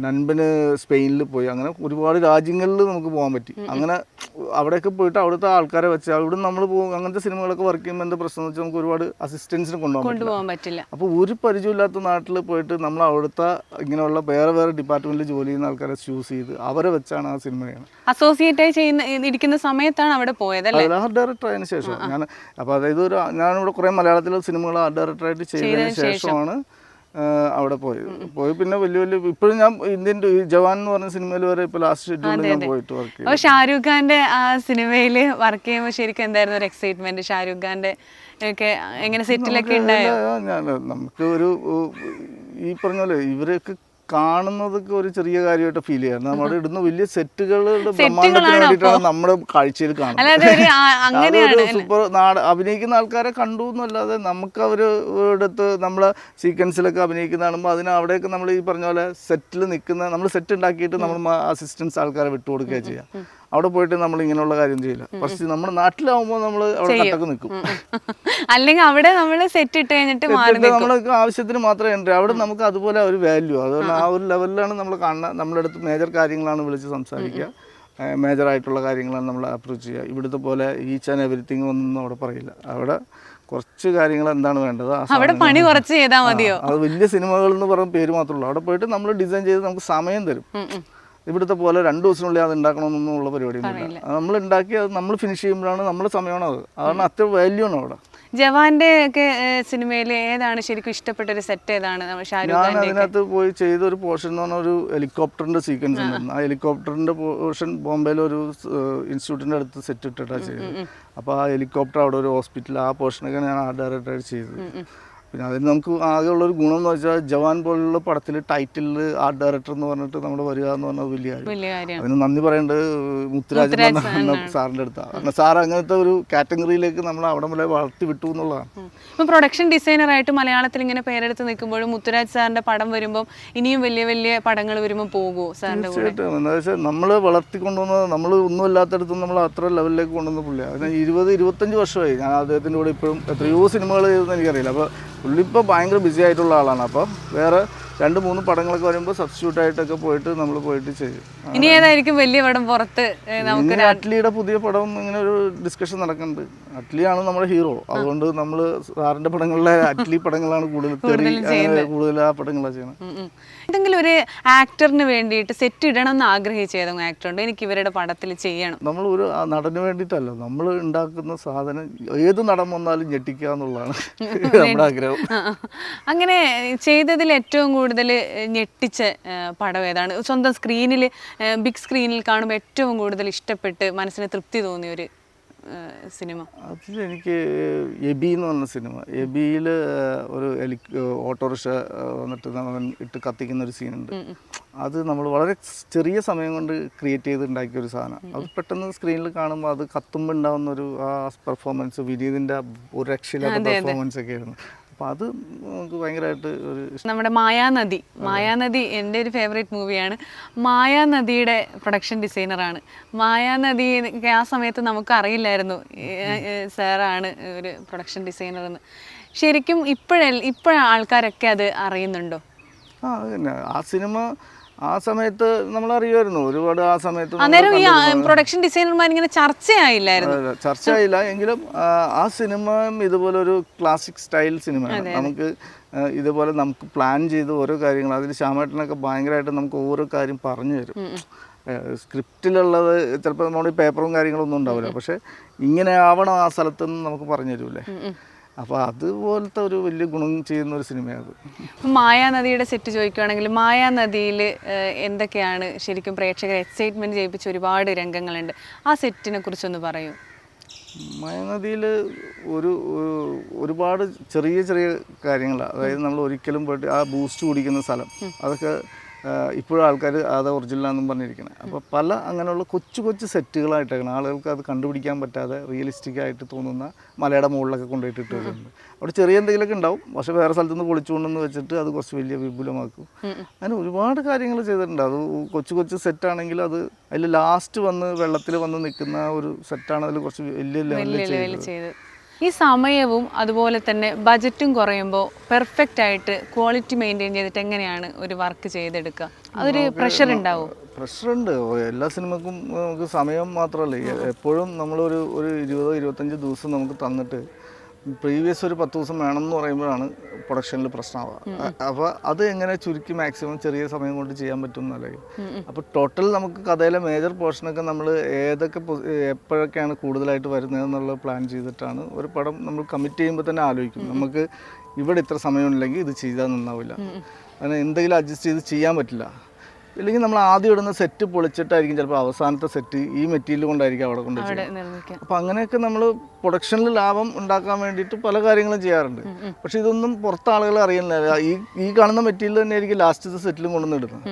നൻപന് സ്പെയിനിൽ പോയി. അങ്ങനെ ഒരുപാട് രാജ്യങ്ങളിൽ നമുക്ക് പോകാൻ പറ്റി. അങ്ങനെ അവിടെയൊക്കെ പോയിട്ട് അവിടുത്തെ ആൾക്കാരെ വെച്ച് അവിടെ നമ്മൾ പോകും. അങ്ങനത്തെ സിനിമകളൊക്കെ വർക്ക് ചെയ്യുമ്പോൾ എന്താ പ്രശ്നം എന്ന് വെച്ചാൽ നമുക്ക് ഒരുപാട് അസിസ്റ്റൻസിന് കൊണ്ടുപോകാൻ പറ്റില്ല. അപ്പോൾ ഒരു പരിചയമില്ലാത്ത നാട്ടിൽ പോയിട്ട് നമ്മൾ അവിടുത്തെ ഇങ്ങനെയുള്ള വേറെ വേറെ ഡിപ്പാർട്ട്മെൻറ്റിൽ ജോലി ചെയ്യുന്ന ആൾക്കാരെ ചൂസ് ചെയ്ത് അവരെ വെച്ചാണ് ആ സിനിമ ചെയ്യുന്നത്. അസോസിയേറ്റായി ഇരിക്കുന്ന സമയത്താണ് അവിടെ പോയത് അല്ലേ? ആർട്ട് ഡയറക്ടർ ആയതിനു ശേഷം ഞാൻ അപ്പോൾ അതായത് ഞാനിവിടെ കുറേ മലയാളത്തിലെ സിനിമകൾ ആർട്ട് ഡയറക്ടറായിട്ട് ചെയ്തതിന് ശേഷമാണ് അവിടെ പോയി പിന്നെ വലിയ ഇപ്പോഴും ഞാൻ ഇന്ത്യൻ ജവാൻ എന്ന് പറഞ്ഞ സിനിമയിൽ വരെ ഇപ്പോൾ ലാസ്റ്റ് ഷെഡ്യൂളിൽ ഞാൻ പോയിട്ട് വർക്ക് ചെയ്തു. അപ്പോൾ ഷാരൂഖ് ഖാന്റെ ആ സിനിമയിൽ വർക്ക് ചെയ്യുമ്പോൾ ശരിക്കും എന്തായിരുന്നു ഒരു എക്സൈറ്റ്മെന്റ്? ഷാരൂഖ് ഖാന്റെ ഒക്കെ എങ്ങനെ സെറ്റിലൊക്കെ ഉണ്ടായോ? നമുക്ക് ഒരു ഈ പറഞ്ഞ പോലെ ഇവരൊക്കെ കാണുന്നതൊക്കെ ഒരു ചെറിയ കാര്യമായിട്ട് ഫീൽ ചെയ്യാറ്. നമ്മുടെ ഇടുന്ന വലിയ സെറ്റുകളുടെ ബ്രഹ്മാണ്ടത്തിന് വേണ്ടിയിട്ടാണ് നമ്മുടെ കാഴ്ചയിൽ കാണുന്നത്. സൂപ്പർ അഭിനയിക്കുന്ന ആൾക്കാരെ കണ്ടു എന്നല്ലാതെ നമുക്ക് അവരുടെ നമ്മളെ സീക്വൻസിലൊക്കെ അഭിനയിക്കുന്ന കാണുമ്പോൾ അവിടെയൊക്കെ നമ്മൾ ഈ പറഞ്ഞ പോലെ സെറ്റിൽ നിൽക്കുന്ന നമ്മൾ സെറ്റ് ഉണ്ടാക്കിയിട്ട് നമ്മൾ അസിസ്റ്റൻസ് ആൾക്കാരെ വിട്ടുകൊടുക്കുക ചെയ്യുക. അവിടെ പോയിട്ട് നമ്മൾ ഇങ്ങനെയുള്ള കാര്യം ചെയ്യില്ല. പക്ഷേ നമ്മുടെ നാട്ടിലാവുമ്പോൾ നമ്മൾ അവിടെ കട്ടക്ക് നിൽക്കും. അല്ലെങ്കിൽ അവിടെ നമ്മൾ സെറ്റ് ഇട്ട് കഴിഞ്ഞിട്ട് നമ്മൾക്ക് ആവശ്യത്തിന് മാത്രമേ ഉണ്ട്. അവിടെ നമുക്ക് അതുപോലെ ഒരു വാല്യൂ, അതുകൊണ്ട് ആ ഒരു ലെവലിലാണ് നമ്മൾ കാണുന്നത്. നമ്മുടെ അടുത്ത് മേജർ കാര്യങ്ങളാണ് വിളിച്ച് സംസാരിക്കുക, മേജറായിട്ടുള്ള കാര്യങ്ങളാണ് നമ്മൾ അപ്രോച്ച് ചെയ്യുക. ഇവിടുത്തെ പോലെ ഈച്ച് ആൻഡ് എവരിത്തിങ് ഒന്നും അവിടെ പറയില്ല. അവിടെ കുറച്ച് കാര്യങ്ങൾ എന്താണ് വേണ്ടത് പണി കുറച്ച് ചെയ്താൽ മതിയോ. അത് വലിയ സിനിമകൾ എന്ന് പറയുന്ന പേര് മാത്രമേ ഉള്ളൂ. അവിടെ പോയിട്ട് നമ്മൾ ഡിസൈൻ ചെയ്ത് നമുക്ക് സമയം തരും. ഇവിടുത്തെ പോലെ 2 ദിവസത്തിനുള്ളിൽ അത് ഉണ്ടാക്കണമെന്നൊന്നും ഉള്ള പരിപാടിയൊന്നുമില്ല. നമ്മൾ ഉണ്ടാക്കി അത് നമ്മൾ ഫിനിഷ് ചെയ്യുമ്പോഴാണ് നമ്മുടെ സമയമാണ് അത്. അതാണ് അത്ര വാല്യൂ ആണ് അവിടെ. ജവാന്റെ ഒക്കെ സിനിമയിൽ ഏതാണ് ശരിക്കും ഇഷ്ടപ്പെട്ട ഒരു സെറ്റ്? ഏതാണ്? ഞാൻ അതിനകത്ത് പോയി ചെയ്ത ഒരു പോർഷൻ എന്ന് പറഞ്ഞാൽ ഒരു ഹെലികോപ്റ്ററിന്റെ സീക്വൻസ് ഉണ്ടായിരുന്നു. ആ ഹെലികോപ്റ്ററിന്റെ പോർഷൻ ബോംബെയിലെ ഒരു ഇൻസ്റ്റിറ്റ്യൂട്ടിന്റെ അടുത്ത് സെറ്റ് ഇട്ടിട്ടാണ് ചെയ്തത്. അപ്പോൾ ആ ഹെലികോപ്റ്റർ അവിടെ ഒരു ഹോസ്പിറ്റൽ, ആ പോർഷനൊക്കെ ഞാൻ ആർട്ട് ഡയറക്ടറായിട്ട് ചെയ്തത്. പിന്നെ അതിന് നമുക്ക് ആകെയുള്ളൊരു ഗുണം എന്ന് വെച്ചാൽ ജവാൻ പോലുള്ള പടത്തിൽ ടൈറ്റിലിൽ ആർട്ട് ഡയറക്ടർ എന്ന് പറഞ്ഞിട്ട് നമ്മൾ വരിക എന്ന് പറഞ്ഞാൽ വലിയ കാര്യം. അതിന് നന്ദി പറയേണ്ടത് മുത്തുരാജൻ സാറിൻ്റെ അടുത്താണ്. കാരണം സാർ അങ്ങനത്തെ ഒരു കാറ്റഗറിയിലേക്ക് നമ്മൾ അവിടെ മുതലേ വളർത്തി വിട്ടു എന്നുള്ളതാണ്. ഇപ്പം പ്രൊഡക്ഷൻ ഡിസൈനറായിട്ട് മലയാളത്തിൽ ഇങ്ങനെ പേരെടുത്ത് നിൽക്കുമ്പോഴും മുത്തുരാജ് സാറിൻ്റെ പടം വരുമ്പോൾ ഇനിയും വലിയ വലിയ പടങ്ങൾ വരുമ്പോൾ പോകുമോ സാറിൻ്റെ കൂടെ? തീർച്ചയായിട്ടും. എന്താ വെച്ചാൽ നമ്മൾ വളർത്തിക്കൊണ്ടുവന്നത് നമ്മൾ ഒന്നും ഇല്ലാത്തടത്തും നമ്മൾ അത്ര ലെവലിലേക്ക് കൊണ്ടുവന്ന പുള്ളിയാണ്. അതിന് 20-25 വർഷമായി ഞാൻ അദ്ദേഹത്തിൻ്റെ കൂടെ ഇപ്പോഴും എത്രയോ സിനിമകൾ ചെയ്തെന്ന് എനിക്കറിയില്ല. അപ്പോൾ പുള്ളി ഇപ്പോൾ ഭയങ്കര ബിസി ആയിട്ടുള്ള ആളാണ്. അപ്പോൾ വേറെ 2-3 പടങ്ങളൊക്കെ വരുമ്പോൾ സബ്സ്റ്റിറ്റ്യൂട്ട് ആയിട്ടൊക്കെ പോയിട്ട് നമ്മൾ പോയിട്ട് ചെയ്യും. ഇനി ഏതായിരിക്കും വലിയ പടം പുറത്ത്? നമുക്ക് അറ്റ്ലിയുടെ പുതിയ പടം ഇങ്ങനെ ഒരു ഡിസ്കഷൻ നടക്കുന്നുണ്ട്. അറ്റ്ലിയാണ് നമ്മുടെ ഹീറോ. അതുകൊണ്ട് നമ്മൾ സാറിൻ്റെ പടങ്ങളിലെ അറ്റ്ലി പടങ്ങളാണ് കൂടുതൽ ആ പടങ്ങളാണ് ചെയ്യുന്നത്. എന്തെങ്കിലും ഒരു ആക്ടറിന് വേണ്ടിയിട്ട് സെറ്റ് ഇടണം എന്ന് ആഗ്രഹിച്ച ഏതെങ്കിലും ആക്ടറുണ്ട് എനിക്ക് ഇവരുടെ പടത്തിൽ ചെയ്യണം? നമ്മൾ ഒരു നടന് വേണ്ടിയിട്ടല്ല, നമ്മൾ ഉണ്ടാക്കുന്ന സാധനം ഏത് നടൻ വന്നാലും ഞെട്ടിക്കുക എന്നുള്ളതാണ് നമ്മുടെ ആഗ്രഹം. അങ്ങനെ ചെയ്തതിൽ ഏറ്റവും കൂടുതൽ ഞെട്ടിച്ച പടം ഏതാണ്? സ്വന്തം സ്ക്രീനിൽ, ബിഗ് സ്ക്രീനിൽ കാണുമ്പോൾ ഏറ്റവും കൂടുതൽ ഇഷ്ടപ്പെട്ട് മനസ്സിന് തൃപ്തി തോന്നിയ ഒരു സിനിമ? അതിൽ എനിക്ക് എബി എന്ന് പറഞ്ഞ സിനിമ. എബിയിൽ ഒരു ഓട്ടോറിക്ഷ വന്നിട്ട് അവൻ ഇട്ട് കത്തിക്കുന്ന ഒരു സീനുണ്ട്. അത് നമ്മൾ വളരെ ചെറിയ സമയം കൊണ്ട് ക്രിയേറ്റ് ചെയ്ത് ഉണ്ടാക്കിയ ഒരു സാധനം. അത് പെട്ടെന്ന് സ്ക്രീനിൽ കാണുമ്പോൾ അത് കത്തുമ്പോൾ ഉണ്ടാകുന്ന ഒരു ആ പെർഫോമൻസ്, വിനീതിൻ്റെ ഒരു രക്ഷയില്ലാത്ത പെർഫോമൻസ് ഒക്കെ ആയിരുന്നു. അപ്പോൾ അത് നമുക്ക് ഭയങ്കരമായിട്ട് ഒരു നമ്മുടെ മായാനദി എൻ്റെ ഒരു ഫേവറേറ്റ് മൂവിയാണ്. മായാനദിയുടെ പ്രൊഡക്ഷൻ ഡിസൈനറാണ്. മായാനദി ആ സമയത്ത് നമുക്ക് അറിയില്ലായിരുന്നു സാറാണ് ഒരു പ്രൊഡക്ഷൻ ഡിസൈനർ എന്ന്. ശരിക്കും ഇപ്പോഴ ആൾക്കാരൊക്കെ അത് അറിയുന്നുണ്ടോ? പിന്നെ ആ സിനിമ ആ സമയത്ത് നമ്മൾ അറിയുമായിരുന്നു ഒരുപാട്. ആ സമയത്ത് അന്നേരം ഈ പ്രൊഡക്ഷൻ ഡിസൈനർമാർ ഇങ്ങനെ ചർച്ചയായില്ല എങ്കിലും ആ സിനിമ ഇതുപോലെ ഒരു ക്ലാസിക് സ്റ്റൈൽ സിനിമയാണ്. നമുക്ക് ഇതുപോലെ നമുക്ക് പ്ലാൻ ചെയ്ത് ഓരോ കാര്യങ്ങൾ അതിൽ ശ്യാമേട്ടനൊക്കെ ഭയങ്കരമായിട്ട് നമുക്ക് ഓരോ കാര്യം പറഞ്ഞു തരും. സ്ക്രിപ്റ്റിലുള്ളത് ചിലപ്പോൾ നമ്മുടെ പേപ്പറും കാര്യങ്ങളൊന്നും ഉണ്ടാവില്ല, പക്ഷെ ഇങ്ങനെ ആവണം ആ സ്ഥലത്തുനിന്ന് നമുക്ക് പറഞ്ഞു തരൂലേ. അപ്പോൾ അതുപോലത്തെ ഒരു വലിയ ഗുണം ചെയ്യുന്ന ഒരു സിനിമയാണ്. മായാനദിയുടെ സെറ്റ് ചോദിക്കുകയാണെങ്കിൽ മായാനദിയിൽ എന്തൊക്കെയാണ് ശരിക്കും പ്രേക്ഷകരെ എക്സൈറ്റ്മെൻറ്റ് ചെയ്യിപ്പിച്ച ഒരുപാട് രംഗങ്ങളുണ്ട്. ആ സെറ്റിനെ കുറിച്ചൊന്ന് പറയൂ. മായാനദിയിൽ ഒരുപാട് ചെറിയ ചെറിയ കാര്യങ്ങളാണ്. അതായത് നമ്മൾ ഒരിക്കലും പോയിട്ട് ആ ബൂസ്റ്റ് കുടിക്കുന്ന സ്ഥലം അതൊക്കെ ഇപ്പോഴും ആൾക്കാർ അത് ഒറിജിനലാണെന്നും പറഞ്ഞിരിക്കുന്നത്. അപ്പോൾ പല അങ്ങനെയുള്ള കൊച്ചു സെറ്റുകളായിട്ടാണ് ആളുകൾക്ക് അത് കണ്ടുപിടിക്കാൻ പറ്റാതെ റിയലിസ്റ്റിക് ആയിട്ട് തോന്നുന്ന മലയുടെ മുകളിലൊക്കെ കൊണ്ടുപോയിട്ട് വരുന്നുണ്ട്. അവിടെ ചെറിയ എന്തെങ്കിലുമൊക്കെ ഉണ്ടാവും, പക്ഷെ വേറെ സ്ഥലത്തുനിന്ന് പൊളിച്ചുകൊണ്ടെന്ന് വെച്ചിട്ട് അത് കുറച്ച് വലിയ വിപുലമാക്കും. അങ്ങനെ ഒരുപാട് കാര്യങ്ങൾ ചെയ്തിട്ടുണ്ട്. അത് കൊച്ചു സെറ്റാണെങ്കിൽ അത് അതിൽ ലാസ്റ്റ് വന്ന് വെള്ളത്തിൽ വന്ന് നിൽക്കുന്ന ഒരു സെറ്റാണ് അതിൽ കുറച്ച് വലിയ ലെവലിൽ ചെയ്തത്. ഈ സമയവും അതുപോലെ തന്നെ ബജറ്റും കുറയുമ്പോൾ പെർഫെക്റ്റ് ആയിട്ട് ക്വാളിറ്റി മെയിൻറ്റെയിൻ ചെയ്തിട്ട് എങ്ങനെയാണ് ഒരു വർക്ക് ചെയ്തെടുക്കുക? അതൊരു പ്രഷർ ഉണ്ടാവും? പ്രഷറുണ്ട്. എല്ലാ സിനിമക്കും നമുക്ക് സമയം മാത്രമല്ല, എപ്പോഴും നമ്മളൊരു 20-25 ദിവസം നമുക്ക് തന്നിട്ട് പ്രീവിയസ് ഒരു 10 ദിവസം വേണമെന്ന് പറയുമ്പോഴാണ് പ്രൊഡക്ഷനിൽ പ്രശ്നമാവുക. അപ്പോൾ അത് എങ്ങനെ ചുരുക്കി മാക്സിമം ചെറിയ സമയം കൊണ്ട് ചെയ്യാൻ പറ്റും എന്നല്ലേ. അപ്പോൾ ടോട്ടൽ നമുക്ക് കഥയിലെ മേജർ പോർഷനൊക്കെ നമ്മൾ എപ്പോഴൊക്കെയാണ് കൂടുതലായിട്ട് വരുന്നതെന്നുള്ള പ്ലാൻ ചെയ്തിട്ടാണ് ഒരു പടം നമ്മൾ കമ്മിറ്റ് ചെയ്യുമ്പോൾ തന്നെ ആലോചിക്കും. നമുക്ക് ഇവിടെ ഇത്ര സമയമില്ലെങ്കിൽ ഇത് ചെയ്താൽ നന്നാവില്ല, അങ്ങനെ എന്തെങ്കിലും അഡ്ജസ്റ്റ് ചെയ്ത് ചെയ്യാൻ പറ്റില്ല. ഇല്ലെങ്കിൽ നമ്മൾ ആദ്യം ഇടുന്ന സെറ്റ് പൊളിച്ചിട്ടായിരിക്കും ചിലപ്പോൾ അവസാനത്തെ സെറ്റ് ഈ മെറ്റീരിയൽ കൊണ്ടായിരിക്കും അവിടെ കൊണ്ട് അവിടെ ചെയ്യുന്നത്. നിർമ്മിക്കാം. അപ്പോൾ അങ്ങനെയൊക്കെ നമ്മൾ പ്രൊഡക്ഷനിൽ ലാഭം ഉണ്ടാക്കാൻ വേണ്ടിയിട്ട് പല കാര്യങ്ങളും ചെയ്യാറുണ്ട്. പക്ഷെ ഇതൊന്നും പുറത്ത് ആളുകൾ അറിയുന്നില്ല. ഈ കാണുന്ന മെറ്റീരിയൽ തന്നെയായിരിക്കും ലാസ്റ്റത്തെ സെറ്റിലും കൊണ്ടുവന്ന് ഇടുന്നത്.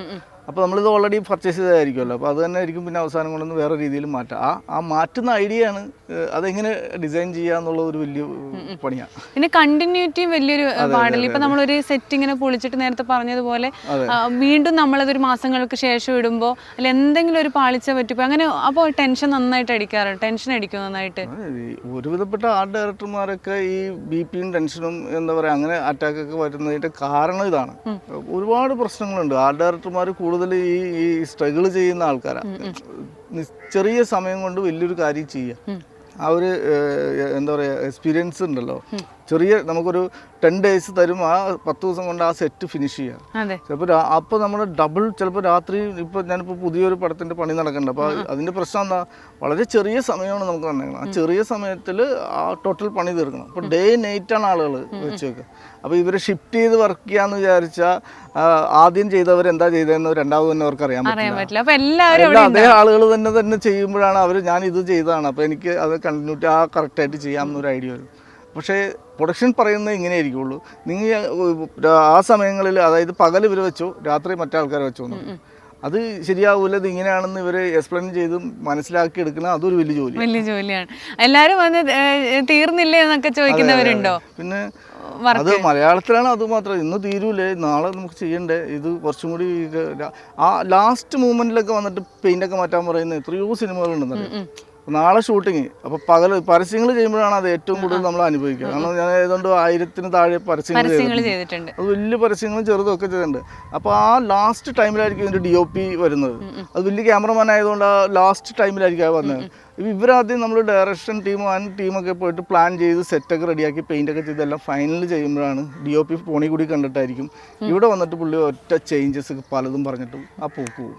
അപ്പോൾ നമ്മളിത് ഓൾറെഡി പർച്ചേസ് ചെയ്തായിരിക്കുമല്ലോ, അപ്പോൾ അത് തന്നെ ആയിരിക്കും പിന്നെ അവസാനം കൊണ്ടൊന്ന് വേറെ രീതിയിൽ മാറ്റാം. ആ മാറ്റുന്ന ഐഡിയ ആണ് അതെങ്ങനെ ഡിസൈൻ ചെയ്യുക എന്നുള്ള ഒരു വലിയ പണിയാണ്. പിന്നെ കണ്ടിന്യൂറ്റി വലിയൊരു പാടില്ല. ഇപ്പം നമ്മളൊരു സെറ്റ് ഇങ്ങനെ പൊളിച്ചിട്ട് നേരത്തെ പറഞ്ഞതുപോലെ വീണ്ടും നമ്മളതൊരു മാസങ്ങൾക്ക് ശേഷം ഇടുമ്പോൾ അല്ല എന്തെങ്കിലും ഒരു പാളിച്ച പറ്റിപ്പോൾ അങ്ങനെ അപ്പോൾ ടെൻഷൻ നന്നായിട്ട് അടിക്കാറുണ്ട്. ടെൻഷൻ അടിക്കും നന്നായിട്ട്. ഒരുവിധപ്പെട്ട ആർട്ട് ഡയറക്ടർമാരൊക്കെ ഈ ബിപിയും ടെൻഷനും എന്താ പറയുക അങ്ങനെ അറ്റാക്കൊക്കെ വരുന്നതിൻ്റെ കാരണം ഇതാണ്. ഒരുപാട് പ്രശ്നങ്ങളുണ്ട്. ആർട്ട് ഡയറക്ടർമാർ കൂടുതൽ ഈ സ്ട്രഗിൾ ചെയ്യുന്ന ആൾക്കാരാണ്. ചെറിയ സമയം കൊണ്ട് വലിയൊരു കാര്യം ചെയ്യുക. ആ ഒരു എന്താ പറയുക എക്സ്പീരിയൻസ് ഉണ്ടല്ലോ. നമുക്കൊരു 10 days തരും, ആ 10 ദിവസം കൊണ്ട് ആ സെറ്റ് ഫിനിഷ് ചെയ്യാം. ചിലപ്പോൾ അപ്പോൾ നമ്മൾ ഡബിൾ ചിലപ്പോൾ രാത്രി ഇപ്പോൾ ഞാനിപ്പോൾ പുതിയൊരു പടത്തിൻ്റെ പണി നടക്കുന്നുണ്ട്. അപ്പോൾ അതിൻ്റെ പ്രശ്നം എന്താ, വളരെ ചെറിയ സമയമാണ് നമുക്ക് വന്നേക്കണം. ആ ചെറിയ സമയത്തിൽ ആ ടോട്ടൽ പണി തീർക്കണം. അപ്പോൾ ഡേ നൈറ്റാണ് ആളുകൾ വെച്ച് വെക്കുക. അപ്പോൾ ഇവരെ ഷിഫ്റ്റ് ചെയ്ത് വർക്ക് ചെയ്യാന്ന് വിചാരിച്ചാൽ ആദ്യം ചെയ്തവർ എന്താ ചെയ്തതെന്ന് രണ്ടാമത് തന്നെ അവർക്ക് അറിയാൻ പറ്റില്ല. അതേ ആളുകൾ തന്നെ ചെയ്യുമ്പോഴാണ് അവർ ഞാൻ ഇത് ചെയ്തതാണ് അപ്പോൾ എനിക്ക് അത് കണ്ടിന്യൂറ്റി കറക്റ്റായിട്ട് ചെയ്യാമെന്നൊരു ഐഡിയ വരും. പക്ഷേ പ്രൊഡക്ഷൻ പറയുന്നത് ഇങ്ങനെ ആയിരിക്കുള്ളൂ. നിങ്ങൾ ആ സമയങ്ങളിൽ അതായത് പകൽ ഇവർ വെച്ചോ രാത്രി മറ്റേ ആൾക്കാരെ വെച്ചോ, അത് ശരിയാവൂല. ഇത് ഇങ്ങനെയാണെന്ന് ഇവർ എക്സ്പ്ലെയിൻ ചെയ്ത് മനസ്സിലാക്കി എടുക്കണം. അതൊരു വലിയ ജോലിയാണ്. എല്ലാവരും വന്ന് തീർന്നില്ലേ എന്നൊക്കെ ചോദിക്കുന്നവരുണ്ടോ? പിന്നെ അത് മലയാളത്തിലാണ്. അത് മാത്രം ഇന്ന് തീരൂലേ, നാളെ നമുക്ക് ചെയ്യണ്ടേ, ഇത് കുറച്ചും കൂടി ആ ലാസ്റ്റ് മൂമെന്റിലൊക്കെ വന്നിട്ട് പെയിന്റൊക്കെ മാറ്റാൻ പറയുന്ന എത്രയോ സിനിമകളുണ്ടെന്നറിയാം. നാളെ ഷൂട്ടിങ് അപ്പോൾ പരസ്യങ്ങൾ ചെയ്യുമ്പോഴാണ് അത് ഏറ്റവും കൂടുതൽ നമ്മൾ അനുഭവിക്കുക. കാരണം ഞാൻ ഏതാണ്ട് 1000-ന് താഴെ പരസ്യങ്ങൾ ചെയ്തിട്ടുണ്ട്. അത് വലിയ പരസ്യങ്ങളും ചെറുതൊക്കെ ചെയ്തിട്ടുണ്ട്. അപ്പോൾ ആ ലാസ്റ്റ് ടൈമിലായിരിക്കും ഇതിൻ്റെ DOP വരുന്നത്. അത് വലിയ ക്യാമറമാൻ ആയതുകൊണ്ട് ആ ലാസ്റ്റ് ടൈമിലായിരിക്കും അത് വന്നത്. ഇവരാദ്യം നമ്മൾ ഡയറക്ഷൻ ടീമൊക്കെ പോയിട്ട് പ്ലാൻ ചെയ്ത് സെറ്റൊക്കെ റെഡിയാക്കി പെയിൻ്റൊക്കെ ചെയ്ത് എല്ലാം ഫൈനൽ ചെയ്യുമ്പോഴാണ് DOP ഫോണിൽ കൂടി കണ്ടിട്ടായിരിക്കും ഇവിടെ വന്നിട്ട് പുള്ളി ഒറ്റ ചേഞ്ചസ് പലതും പറഞ്ഞിട്ടും ആ പോക്ക് പോകും.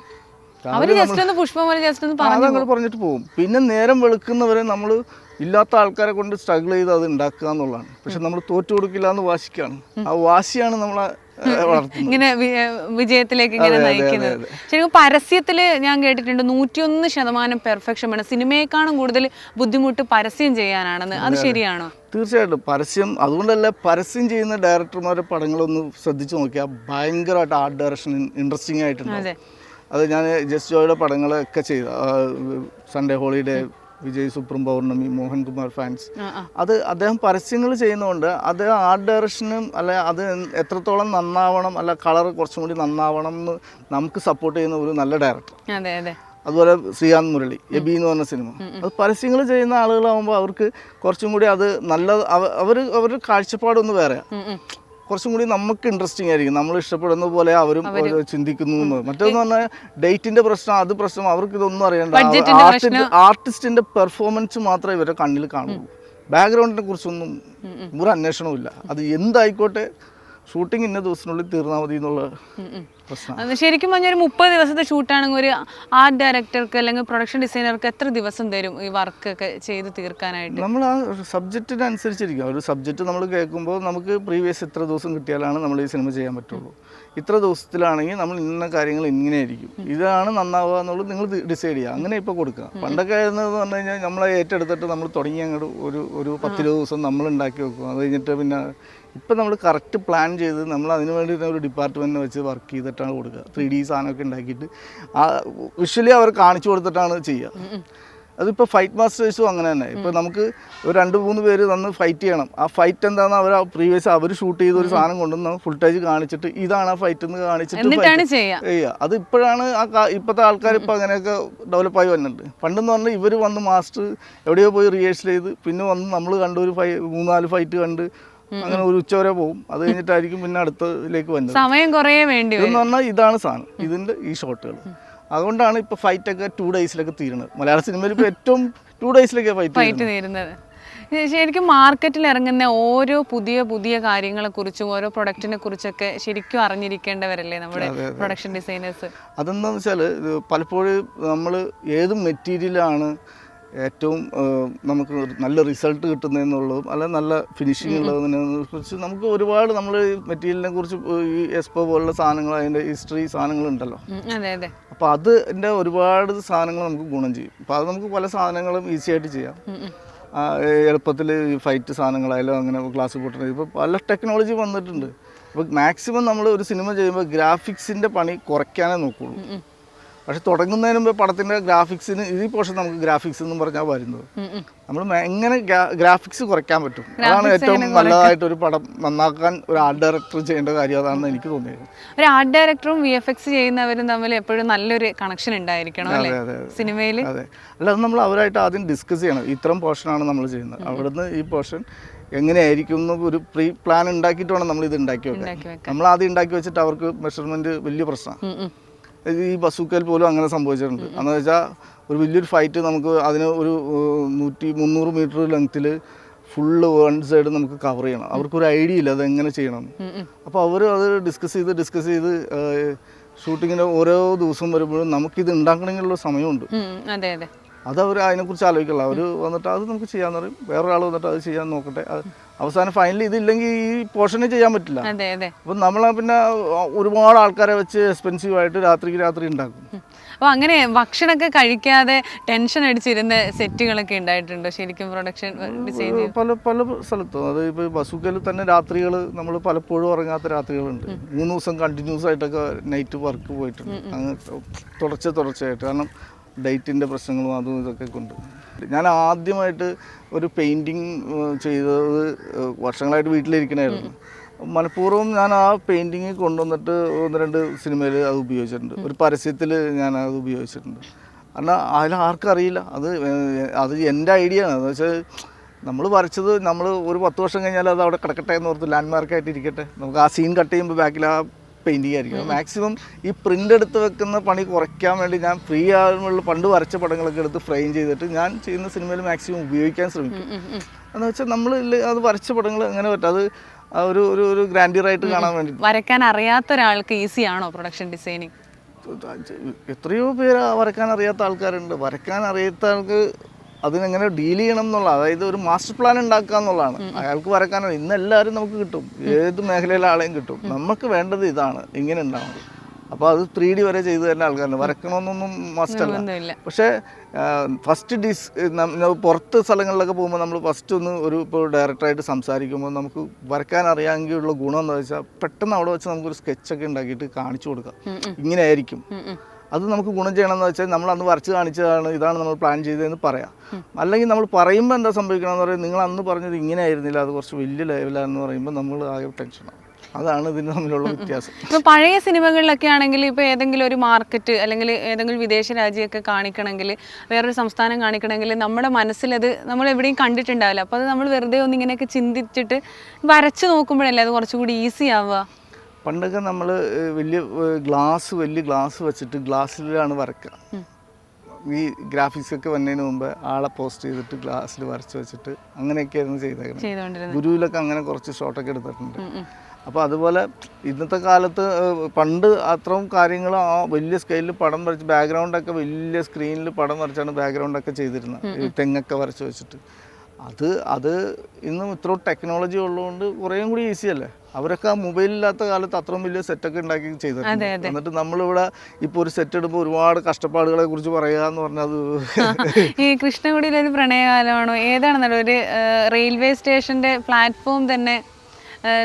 പറഞ്ഞിട്ട് പോകും. പിന്നെ നേരം വെളുക്കുന്നവരെ നമ്മൾ ഇല്ലാത്ത ആൾക്കാരെ കൊണ്ട് സ്ട്രഗിൾ ചെയ്ത് അത് ഉണ്ടാക്കുക എന്നുള്ളതാണ്. പക്ഷെ നമ്മൾ തോറ്റു കൊടുക്കില്ല എന്ന് വാശിക്കാണ്. ആ വാശിയാണ് നമ്മളെ ഇങ്ങനെ വിജയത്തിലേക്ക് ഇങ്ങനെ നയിക്കുന്നത്. ശരിക്കും പരസ്യത്തിൽ ഞാൻ കേട്ടിട്ടുണ്ട് 101% പെർഫെക്ഷൻ വേണം. സിനിമയെക്കാളും കൂടുതൽ ബുദ്ധിമുട്ട് പരസ്യം ചെയ്യാനാണെന്ന്. അത് ശരിയാണോ? തീർച്ചയായിട്ടും. പരസ്യം അതുകൊണ്ടല്ല പരസ്യം ചെയ്യുന്ന ഡയറക്ടർമാരുടെ പടങ്ങളൊന്ന് ശ്രദ്ധിച്ചു നോക്കിയാൽ ഭയങ്കരമായിട്ട് ആർട്ട് ഡയറക്ഷൻ ഇൻട്രസ്റ്റിംഗ് ആയിട്ടുണ്ട്. അത് ഞാൻ ജസ്റ്റ് ജോയുടെ പടങ്ങളൊക്കെ ചെയ്ത സൺഡേ ഹോളിഡേ, വിജയ് സുപ്രീം പൗർണമി, മോഹൻകുമാർ ഫാൻസ്, അത് അദ്ദേഹം പരസ്യങ്ങൾ ചെയ്യുന്നതുകൊണ്ട് അത് ആർട്ട് ഡയറക്ഷനും അല്ല അത് എത്രത്തോളം നന്നാവണം അല്ല കളർ കുറച്ചും കൂടി നന്നാവണം എന്ന് നമുക്ക് സപ്പോർട്ട് ചെയ്യുന്ന ഒരു നല്ല ഡയറക്ടർ. അതുപോലെ ശ്രീകാന്ത് മുരളി, എബി എന്ന് പറഞ്ഞ സിനിമ, അത് പരസ്യങ്ങൾ ചെയ്യുന്ന ആളുകളാകുമ്പോൾ അവർക്ക് കുറച്ചും കൂടി അത് നല്ല അവരുടെ കാഴ്ചപ്പാടൊന്ന് വേറെ, കുറച്ചും കൂടി നമുക്ക് ഇൻട്രസ്റ്റിംഗ് ആയിരിക്കും. നമ്മൾ ഇഷ്ടപ്പെടുന്ന പോലെ അവരും ചിന്തിക്കുന്നു. മറ്റൊന്ന് പറഞ്ഞാൽ ഡേറ്റിന്റെ പ്രശ്നം അവർക്ക് ഇതൊന്നും അറിയണ്ട. ആർട്ടിസ്റ്റിന്റെ പെർഫോമൻസ് മാത്രമേ ഇവരുടെ കണ്ണിൽ കാണുള്ളൂ. ബാക്ക്ഗ്രൗണ്ടിനെ കുറിച്ചൊന്നും ഒരു അന്വേഷണവും ഇല്ല. അത് എന്തായിക്കോട്ടെ, ഷൂട്ടിംഗ് ഇന്ന ദിവസത്തിനുള്ളിൽ തീർന്നാൽ മതി എന്നുള്ള പ്രശ്നം. ശരിക്കും പറഞ്ഞാൽ ഒരു 30 ദിവസത്തെ ഷൂട്ടാണെങ്കിൽ ഒരു ആർട്ട് ഡയറക്ടർക്ക് അല്ലെങ്കിൽ പ്രൊഡക്ഷൻ ഡിസൈനർക്ക് എത്ര ദിവസം തരും ഈ വർക്കൊക്കെ ചെയ്ത് തീർക്കാനായിട്ട്? നമ്മൾ ആ സബ്ജക്റ്റിനനുസരിച്ചിരിക്കും. ഒരു സബ്ജക്റ്റ് നമ്മൾ കേൾക്കുമ്പോൾ നമുക്ക് പ്രീവിയസ് ഇത്ര ദിവസം കിട്ടിയാലാണ് നമ്മൾ ഈ സിനിമ ചെയ്യാൻ പറ്റുള്ളൂ. ഇത്ര ദിവസത്തിലാണെങ്കിൽ നമ്മൾ ഇന്ന കാര്യങ്ങൾ ഇങ്ങനെയായിരിക്കും, ഇതാണ് നന്നാവുക എന്നുള്ളത് നിങ്ങൾ ഡിസൈഡ് ചെയ്യുക. അങ്ങനെ ഇപ്പോൾ കൊടുക്കുക. പണ്ടൊക്കെ ആയിരുന്നതെന്ന് പറഞ്ഞു കഴിഞ്ഞാൽ നമ്മളെ ഏറ്റെടുത്തിട്ട് നമ്മൾ തുടങ്ങി അങ്ങോട്ട് ഒരു 10-20 ദിവസം നമ്മൾ ഉണ്ടാക്കി വെക്കും. അത് കഴിഞ്ഞിട്ട് പിന്നെ ഇപ്പം നമ്മൾ കറക്റ്റ് പ്ലാൻ ചെയ്ത് നമ്മൾ അതിന് വേണ്ടി ഒരു ഡിപ്പാർട്ട്മെൻറ്റിനെ വെച്ച് വർക്ക് ചെയ്തിട്ടാണ് കൊടുക്കുക. 3D സാധനമൊക്കെ ഉണ്ടാക്കിയിട്ട് ആ വിഷ്വലി അവർ കാണിച്ചു കൊടുത്തിട്ടാണ് ചെയ്യുക. അതിപ്പോൾ ഫൈറ്റ് മാസ്റ്റേഴ്സും അങ്ങനെ തന്നെ. ഇപ്പോൾ നമുക്ക് ഒരു 2-3 പേര് തന്ന് ഫൈറ്റ് ചെയ്യണം. ആ ഫൈറ്റ് എന്താണെന്ന് അവർ ഷൂട്ട് ചെയ്ത ഒരു സാധനം കൊണ്ടുവന്ന് ഫുൾട്ടേജ് കാണിച്ചിട്ട് ഇതാണ് ആ ഫൈറ്റ് എന്ന് കാണിച്ചിട്ട് ചെയ്യുക. അത് ഇപ്പോഴാണ് ഇപ്പോഴത്തെ ആൾക്കാർ ഇപ്പോൾ അങ്ങനെയൊക്കെ ഡെവലപ്പായി വന്നിട്ടുണ്ട്. പണ്ടെന്ന് പറഞ്ഞാൽ ഇവർ വന്ന് മാസ്റ്റർ എവിടെയോ പോയി റിഹേഴ്സൽ ചെയ്ത് പിന്നെ വന്ന് നമ്മൾ കണ്ട് ഒരു 3-4 ഫൈറ്റ് കണ്ട് അങ്ങനെ ഒരു ഉച്ചവരെ പോകും. അത് കഴിഞ്ഞിട്ടായിരിക്കും പിന്നെ അടുത്തതിലേക്ക് വരുന്നത്. സമയം കുറേ വേണ്ടി എന്ന് പറഞ്ഞാൽ ഇതാണ് സാധനം, ഇതിൻ്റെ ഈ ഷോട്ടുകൾ. അതുകൊണ്ടാണ് ഇപ്പോൾ ഫൈറ്റൊക്കെ 2 ഡേയ്സിലൊക്കെ തീരുന്നത്. മലയാള സിനിമയിൽ ഇപ്പോൾ ഏറ്റവും 2 ഡേയ്സിലൊക്കെ ഫൈറ്റ് തീരുന്നത്. ശരിക്കും മാർക്കറ്റിൽ ഇറങ്ങുന്ന ഓരോ പുതിയ കാര്യങ്ങളെക്കുറിച്ചും ഓരോ പ്രൊഡക്റ്റിനെ കുറിച്ചൊക്കെ ശരിക്കും അറിഞ്ഞിരിക്കേണ്ടവരല്ലേ നമ്മുടെ പ്രൊഡക്ഷൻ ഡിസൈനേഴ്സ്? അതെന്താണെന്ന് വെച്ചാൽ പലപ്പോഴും നമ്മൾ ഏത് മെറ്റീരിയലാണ് ഏറ്റവും നമുക്ക് നല്ല റിസൾട്ട് കിട്ടുന്നതെന്നുള്ളതും അല്ല നല്ല ഫിനിഷിംഗ് ഉള്ളതിനെ കുറിച്ച് നമുക്ക് ഒരുപാട് നമ്മൾ മെറ്റീരിയലിനെ കുറിച്ച് ഈ എക്സ്പോ പോലുള്ള സാധനങ്ങൾ അതിൻ്റെ ഹിസ്റ്ററി സാധനങ്ങളുണ്ടല്ലോ. അപ്പോൾ അതിൻ്റെ ഒരുപാട് സാധനങ്ങൾ നമുക്ക് ഗുണം ചെയ്യും. അപ്പോൾ അത് നമുക്ക് പല സാധനങ്ങളും ഈസി ആയിട്ട് ചെയ്യാം. എളുപ്പത്തിൽ ഈ ഫൈറ്റ് സാധനങ്ങളായാലും അങ്ങനെ ഗ്ലാസ് പൊട്ടുന്നത് ഇപ്പോൾ പല ടെക്നോളജി വന്നിട്ടുണ്ട്. അപ്പോൾ മാക്സിമം നമ്മൾ ഒരു സിനിമ ചെയ്യുമ്പോൾ ഗ്രാഫിക്സിൻ്റെ പണി കുറയ്ക്കാനേ നോക്കുള്ളൂ. പക്ഷെ തുടങ്ങുന്നതിന് മുമ്പ് പടത്തിൻ്റെ ഗ്രാഫിക്സിന് ഈ പോർഷൻ നമുക്ക് ഗ്രാഫിക്സ് എന്നും പറഞ്ഞാൽ വരുന്നത് നമ്മൾ എങ്ങനെ ഗ്രാഫിക്സ് കുറയ്ക്കാൻ പറ്റും, അതാണ് ഏറ്റവും നല്ലതായിട്ട് ഒരു പടം നന്നാക്കാൻ ഒരു ആർട്ട് ഡയറക്ടർ ചെയ്യേണ്ട കാര്യം. അതാണെന്ന് എനിക്ക് തോന്നിയത്. ഒരു ആർട്ട് ഡയറക്ടറും VFX ചെയ്യുന്നവരും തമ്മിൽ എപ്പോഴും നല്ലൊരു കണക്ഷൻ ഉണ്ടായിരിക്കണം സിനിമയിൽ. അതെ, അല്ലാതെ നമ്മൾ അവരായിട്ട് ആദ്യം ഡിസ്കസ് ചെയ്യണം. ഇത്തരം പോർഷനാണ് നമ്മൾ ചെയ്യുന്നത്, അവിടുന്ന് ഈ പോർഷൻ എങ്ങനെയായിരിക്കും ഒരു പ്രീ പ്ലാൻ ഉണ്ടാക്കിയിട്ട് വേണം നമ്മൾ ഇത് ഉണ്ടാക്കി വെക്കാൻ. നമ്മൾ ആദ്യം ഉണ്ടാക്കി വെച്ചിട്ട് അവർക്ക് മെഷർമെൻറ്റ് വലിയ പ്രശ്നമാണ്. ഈ ബസൂക്കയിൽ പോലും അങ്ങനെ സംഭവിച്ചിട്ടുണ്ട്. എന്ന് വെച്ചാൽ ഒരു വലിയൊരു ഫൈറ്റ് നമുക്ക് അതിന് ഒരു 100-300 മീറ്റർ ലെങ്ത്തിൽ ഫുള്ള് വൺ സൈഡ് നമുക്ക് കവർ ചെയ്യണം. അവർക്കൊരു ഐഡിയ ഇല്ല അതെങ്ങനെ ചെയ്യണം. അപ്പോൾ അവർ അത് ഡിസ്കസ് ചെയ്ത് ഷൂട്ടിങ്ങിൻ്റെ ഓരോ ദിവസം വരുമ്പോഴും നമുക്കിത് ഉണ്ടാക്കണമെങ്കിലുള്ള സമയമുണ്ട്. അത് അവർ അതിനെക്കുറിച്ച് ആലോചിക്കില്ല. അവർ വന്നിട്ട് അത് നമുക്ക് ചെയ്യാന്ന് പറയും, വേറൊരാൾ വന്നിട്ട് അത് ചെയ്യാൻ നോക്കട്ടെ. അവസാനം ഫൈനലി ഇതില്ലെങ്കിൽ ഈ പോർഷനെ ചെയ്യാൻ പറ്റില്ല. അപ്പം നമ്മൾ പിന്നെ ഒരുപാട് ആൾക്കാരെ വെച്ച് എക്സ്പെൻസീവായിട്ട് രാത്രി ഉണ്ടാക്കും. അപ്പോൾ അങ്ങനെ ഭക്ഷണമൊക്കെ കഴിക്കാതെ ടെൻഷൻ അടിച്ചിരുന്ന സെറ്റുകളൊക്കെ ഉണ്ടായിട്ടുണ്ടോ ശരിക്കും പ്രൊഡക്ഷൻ ഡിസൈൻ? പല സ്ഥലത്തും. അത് ഇപ്പോൾ ബസൂക്കയിൽ തന്നെ രാത്രികൾ നമ്മൾ പലപ്പോഴും ഉറങ്ങാത്ത രാത്രികളുണ്ട്. 3 ദിവസം കണ്ടിന്യൂസ് ആയിട്ടൊക്കെ നൈറ്റ് വർക്ക് പോയിട്ടുണ്ട്. അങ്ങ് തുടർച്ചയായിട്ട്. കാരണം ഡേറ്റിൻ്റെ പ്രശ്നങ്ങളും അതും ഇതൊക്കെ കൊണ്ട്. ഞാൻ ആദ്യമായിട്ട് ഒരു പെയിൻറ്റിങ് ചെയ്തത് വർഷങ്ങളായിട്ട് വീട്ടിലിരിക്കണമായിരുന്നു. മനഃപൂർവ്വം ഞാൻ ആ പെയിൻറ്റിങ് കൊണ്ടുവന്നിട്ട് 1-2 സിനിമയിൽ അത് ഉപയോഗിച്ചിട്ടുണ്ട്. ഒരു പരസ്യത്തിൽ ഞാൻ അത് ഉപയോഗിച്ചിട്ടുണ്ട്. കാരണം അതിൽ ആർക്കും അറിയില്ല അത് എൻ്റെ ഐഡിയ ആണ്. എന്ന് വെച്ചാൽ നമ്മൾ വരച്ചത് നമ്മൾ ഒരു 10 വർഷം കഴിഞ്ഞാൽ അത് അവിടെ കിടക്കട്ടെ എന്ന് ഓർത്ത് ലാൻഡ്മാർക്കായിട്ട് ഇരിക്കട്ടെ. നമുക്ക് ആ സീൻ കട്ട് ചെയ്യുമ്പോൾ ബാക്കിൽ ആ പെയിൻറ്റിങ് ആയിരിക്കും. മാക്സിമം ഈ പ്രിൻ്റ് എടുത്ത് വെക്കുന്ന പണി കുറയ്ക്കാൻ വേണ്ടി ഞാൻ ഫ്രീ ആകുമ്പോൾ പണ്ട് വരച്ച പടങ്ങളൊക്കെ എടുത്ത് ഫ്രെയിം ചെയ്തിട്ട് ഞാൻ ചെയ്യുന്ന സിനിമയിൽ മാക്സിമം ഉപയോഗിക്കാൻ ശ്രമിക്കും. എന്ന് വെച്ചാൽ നമ്മൾ അത് വരച്ച പടങ്ങൾ എങ്ങനെ പറ്റും, അത് ഒരു ഒരു ഗ്രാൻഡിയറായിട്ട് കാണാൻ വേണ്ടി. വരയ്ക്കാൻ അറിയാത്ത ഒരാൾക്ക് ഈസിയാണോ പ്രൊഡക്ഷൻ ഡിസൈനിങ്? എത്രയോ പേര് വരയ്ക്കാൻ അറിയാത്ത ആൾക്കാരുണ്ട്. വരയ്ക്കാൻ അറിയാത്ത ആൾക്ക് അതിനെങ്ങനെ ഡീൽ ചെയ്യണം എന്നുള്ള, അതായത് ഒരു മാസ്റ്റർ പ്ലാൻ ഉണ്ടാക്കുക എന്നുള്ളതാണ്. അയാൾക്ക് വരയ്ക്കാൻ ഇന്ന് എല്ലാവരും നമുക്ക് കിട്ടും, ഏത് മേഖലയിലെ ആളെയും കിട്ടും. നമുക്ക് വേണ്ടത് ഇതാണ്, ഇങ്ങനെ ഉണ്ടാവുന്നത്. അപ്പോൾ അത് 3D വരെ ചെയ്ത് തന്നെ ആൾക്കാരുണ്ട്. വരയ്ക്കണമെന്നൊന്നും മസ്റ്റല്ല. പക്ഷേ പുറത്ത് സ്ഥലങ്ങളിലൊക്കെ പോകുമ്പോൾ നമ്മൾ ഫസ്റ്റ് ഇപ്പോൾ ഡയറക്ടറായിട്ട് സംസാരിക്കുമ്പോൾ നമുക്ക് വരയ്ക്കാൻ അറിയാമെങ്കിലുള്ള ഗുണം എന്താ വെച്ചാൽ പെട്ടെന്ന് അവിടെ വെച്ച് നമുക്കൊരു സ്കെച്ചൊക്കെ ഉണ്ടാക്കിയിട്ട് കാണിച്ചു കൊടുക്കാം, ഇങ്ങനെ ആയിരിക്കും. അത് നമുക്ക് ഗുണം ചെയ്യണമെന്ന് വെച്ചാൽ നമ്മൾ അന്ന് വരച്ച് കാണിച്ചതാണ്, ഇതാണ് നമ്മൾ പ്ലാൻ ചെയ്തതെന്ന് പറയാം. അല്ലെങ്കിൽ നമ്മൾ പറയുമ്പോൾ എന്താ സംഭവിക്കണമെന്ന് പറയുന്നത്, നിങ്ങൾ അന്ന് പറഞ്ഞത് ഇങ്ങനെ ആയിരുന്നില്ല, അത് കുറച്ച് വലിയ ലെവലാണെന്ന് പറയുമ്പോൾ നമ്മൾ ആകെ ടെൻഷനാണ്. അതാണ് ഇതിന് തമ്മിലുള്ള വ്യത്യാസം. ഇപ്പോൾ പഴയ സിനിമകളിലൊക്കെ ആണെങ്കിൽ ഇപ്പോൾ ഏതെങ്കിലും ഒരു മാർക്കറ്റ് അല്ലെങ്കിൽ ഏതെങ്കിലും വിദേശ രാജ്യമൊക്കെ കാണിക്കണമെങ്കിൽ, വേറൊരു സംസ്ഥാനം കാണിക്കണമെങ്കിൽ നമ്മുടെ മനസ്സിലത് നമ്മൾ എവിടെയും കണ്ടിട്ടുണ്ടാവില്ല. അപ്പോൾ അത് നമ്മൾ വെറുതെ ഇങ്ങനെയൊക്കെ ചിന്തിച്ചിട്ട് വരച്ച് നോക്കുമ്പോഴല്ലേ അത് കുറച്ചുകൂടി ഈസി ആവുക. പണ്ടൊക്കെ നമ്മൾ വലിയ ഗ്ലാസ് വെച്ചിട്ട് ഗ്ലാസ്സിലാണ് വരക്കുക. ഈ ഗ്രാഫിക്സ് ഒക്കെ വന്നതിന് മുമ്പ് ആളെ പോസ്റ്റ് ചെയ്തിട്ട് ഗ്ലാസ്സിൽ വരച്ച് വെച്ചിട്ട് അങ്ങനെയൊക്കെയായിരുന്നു ചെയ്തേക്കുന്നത്. ഗുരുവിലൊക്കെ അങ്ങനെ കുറച്ച് ഷോട്ടൊക്കെ എടുത്തിട്ടുണ്ട്. അപ്പോൾ അതുപോലെ ഇന്നത്തെ കാലത്ത് പണ്ട് അത്രയും കാര്യങ്ങൾ ആ വലിയ സ്കെയിലിൽ പടം വരച്ച് ബാക്ക്ഗ്രൗണ്ടൊക്കെ വലിയ സ്ക്രീനിൽ പടം വരച്ചാണ് ബാക്ക്ഗ്രൗണ്ടൊക്കെ ചെയ്തിരുന്നത്, തെങ്ങൊക്കെ വരച്ച് വെച്ചിട്ട്. അത് ഇന്നും ഇത്രയും ടെക്നോളജി ഉള്ളതുകൊണ്ട് കുറേയും കൂടി ഈസി അല്ലേ. അവരൊക്കെ ആ മൊബൈലില്ലാത്ത കാലത്ത് അത്രയും വലിയ സെറ്റൊക്കെ ഉണ്ടാക്കി ചെയ്തിട്ടുണ്ട്. എന്നിട്ട് നമ്മളിവിടെ ഇപ്പോൾ ഒരു സെറ്റ് ഇടുമ്പോൾ ഒരുപാട് കഷ്ടപ്പാടുകളെ കുറിച്ച് പറയുക എന്ന് പറഞ്ഞാൽ ഈ കൃഷ്ണകുടിയിലൊരു പ്രണയകാലമാണോ ഏതാണെന്നല്ലോ, ഒരു റെയിൽവേ സ്റ്റേഷൻ്റെ പ്ലാറ്റ്ഫോം തന്നെ